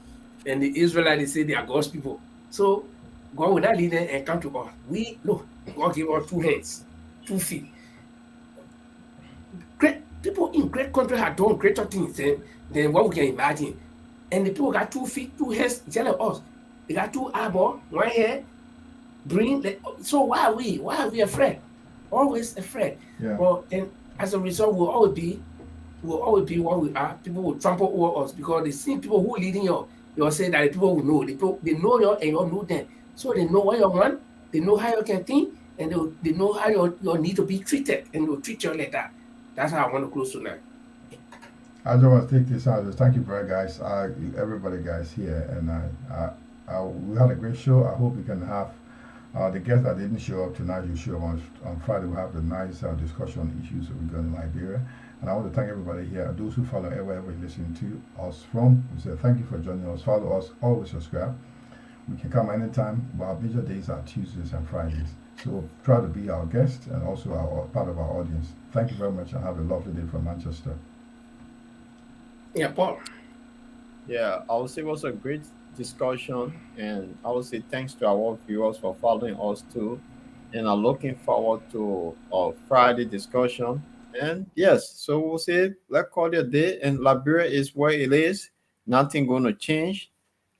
And the Israelites, they say they are God's people. So God will not leave them and come to us. God gave us 2 hands, 2 feet. Great people in great country have done greater things than what we can imagine. And the people got 2 feet, 2 hands, just like us. They got 2 eyeballs, 1 head, brain. So why are we afraid? Always afraid. Yeah. Well, and as a result, we'll always be what we are. People will trample over us because they see people who are leading you. You'll say that the people will know. They know you and you know them. So they know what you want, they know how you can think, and they know how you need to be treated, and they'll treat you like that. That's how I want to close tonight. I just want to take this out. Thank you very guys, everybody guys here, and we had a great show. I hope we can have the guests that didn't show up tonight. You show up on Friday. We'll have a nice discussion on issues that we're going in Liberia. And I want to thank everybody here, those who follow wherever you're listening to us from. We say thank you for joining us. Follow us, always subscribe. We can come anytime, but our major days are Tuesdays and Fridays. So try to be our guest and also part of our audience. Thank you very much and have a lovely day from Manchester. Yeah, Paul. Yeah, I would say it was a great discussion, and I would say thanks to our viewers for following us too. And I'm looking forward to our Friday discussion. And yes, so we'll say let's call it a day. And Liberia is where it is. Nothing going to change.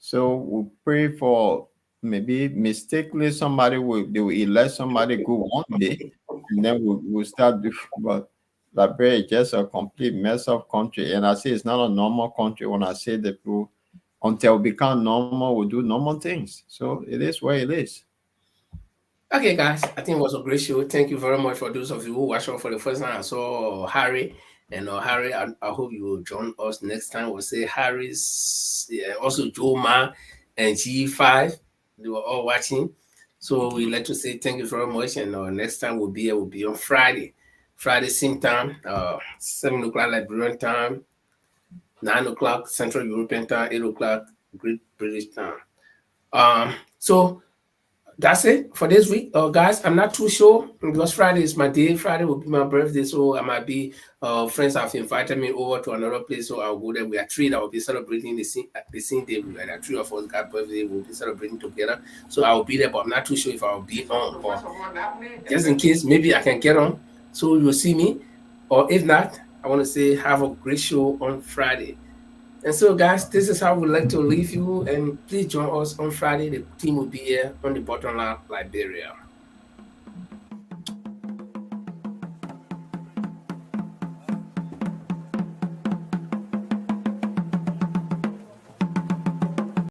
So we'll pray for maybe mistakenly they will elect somebody good one day, and then we'll start doing. But Liberia is just a complete mess of country, and I say it's not a normal country. When I say the people, until we become normal, we'll do normal things. So it is where it is. Okay, guys, I think it was a great show. Thank you very much for those of you who watched for the first time. I saw Harry, and Harry, I hope you will join us next time. We'll say Harry's, also Joe Ma and G5. They were all watching. So we'd like to say thank you very much. And next time we'll be on Friday. Friday, same time, 7 o'clock Liberian time, 9 o'clock Central European time, 8 o'clock Great British time. So that's it for this week. Guys, I'm not too sure because Friday is my day. Friday will be my birthday, so I might be, friends have invited me over to another place, so I'll go there. We are 3 that will be celebrating the same day. There are 3 of us got birthday, we'll be celebrating together. So I will be there, but I'm not too sure if I'll be on. But just in case, maybe I can get on, so you'll see me. Or if not, I want to say have a great show on Friday. And so, guys, this is how we'd like to leave you. And please join us on Friday. The team will be here on the Bottom Line Liberia.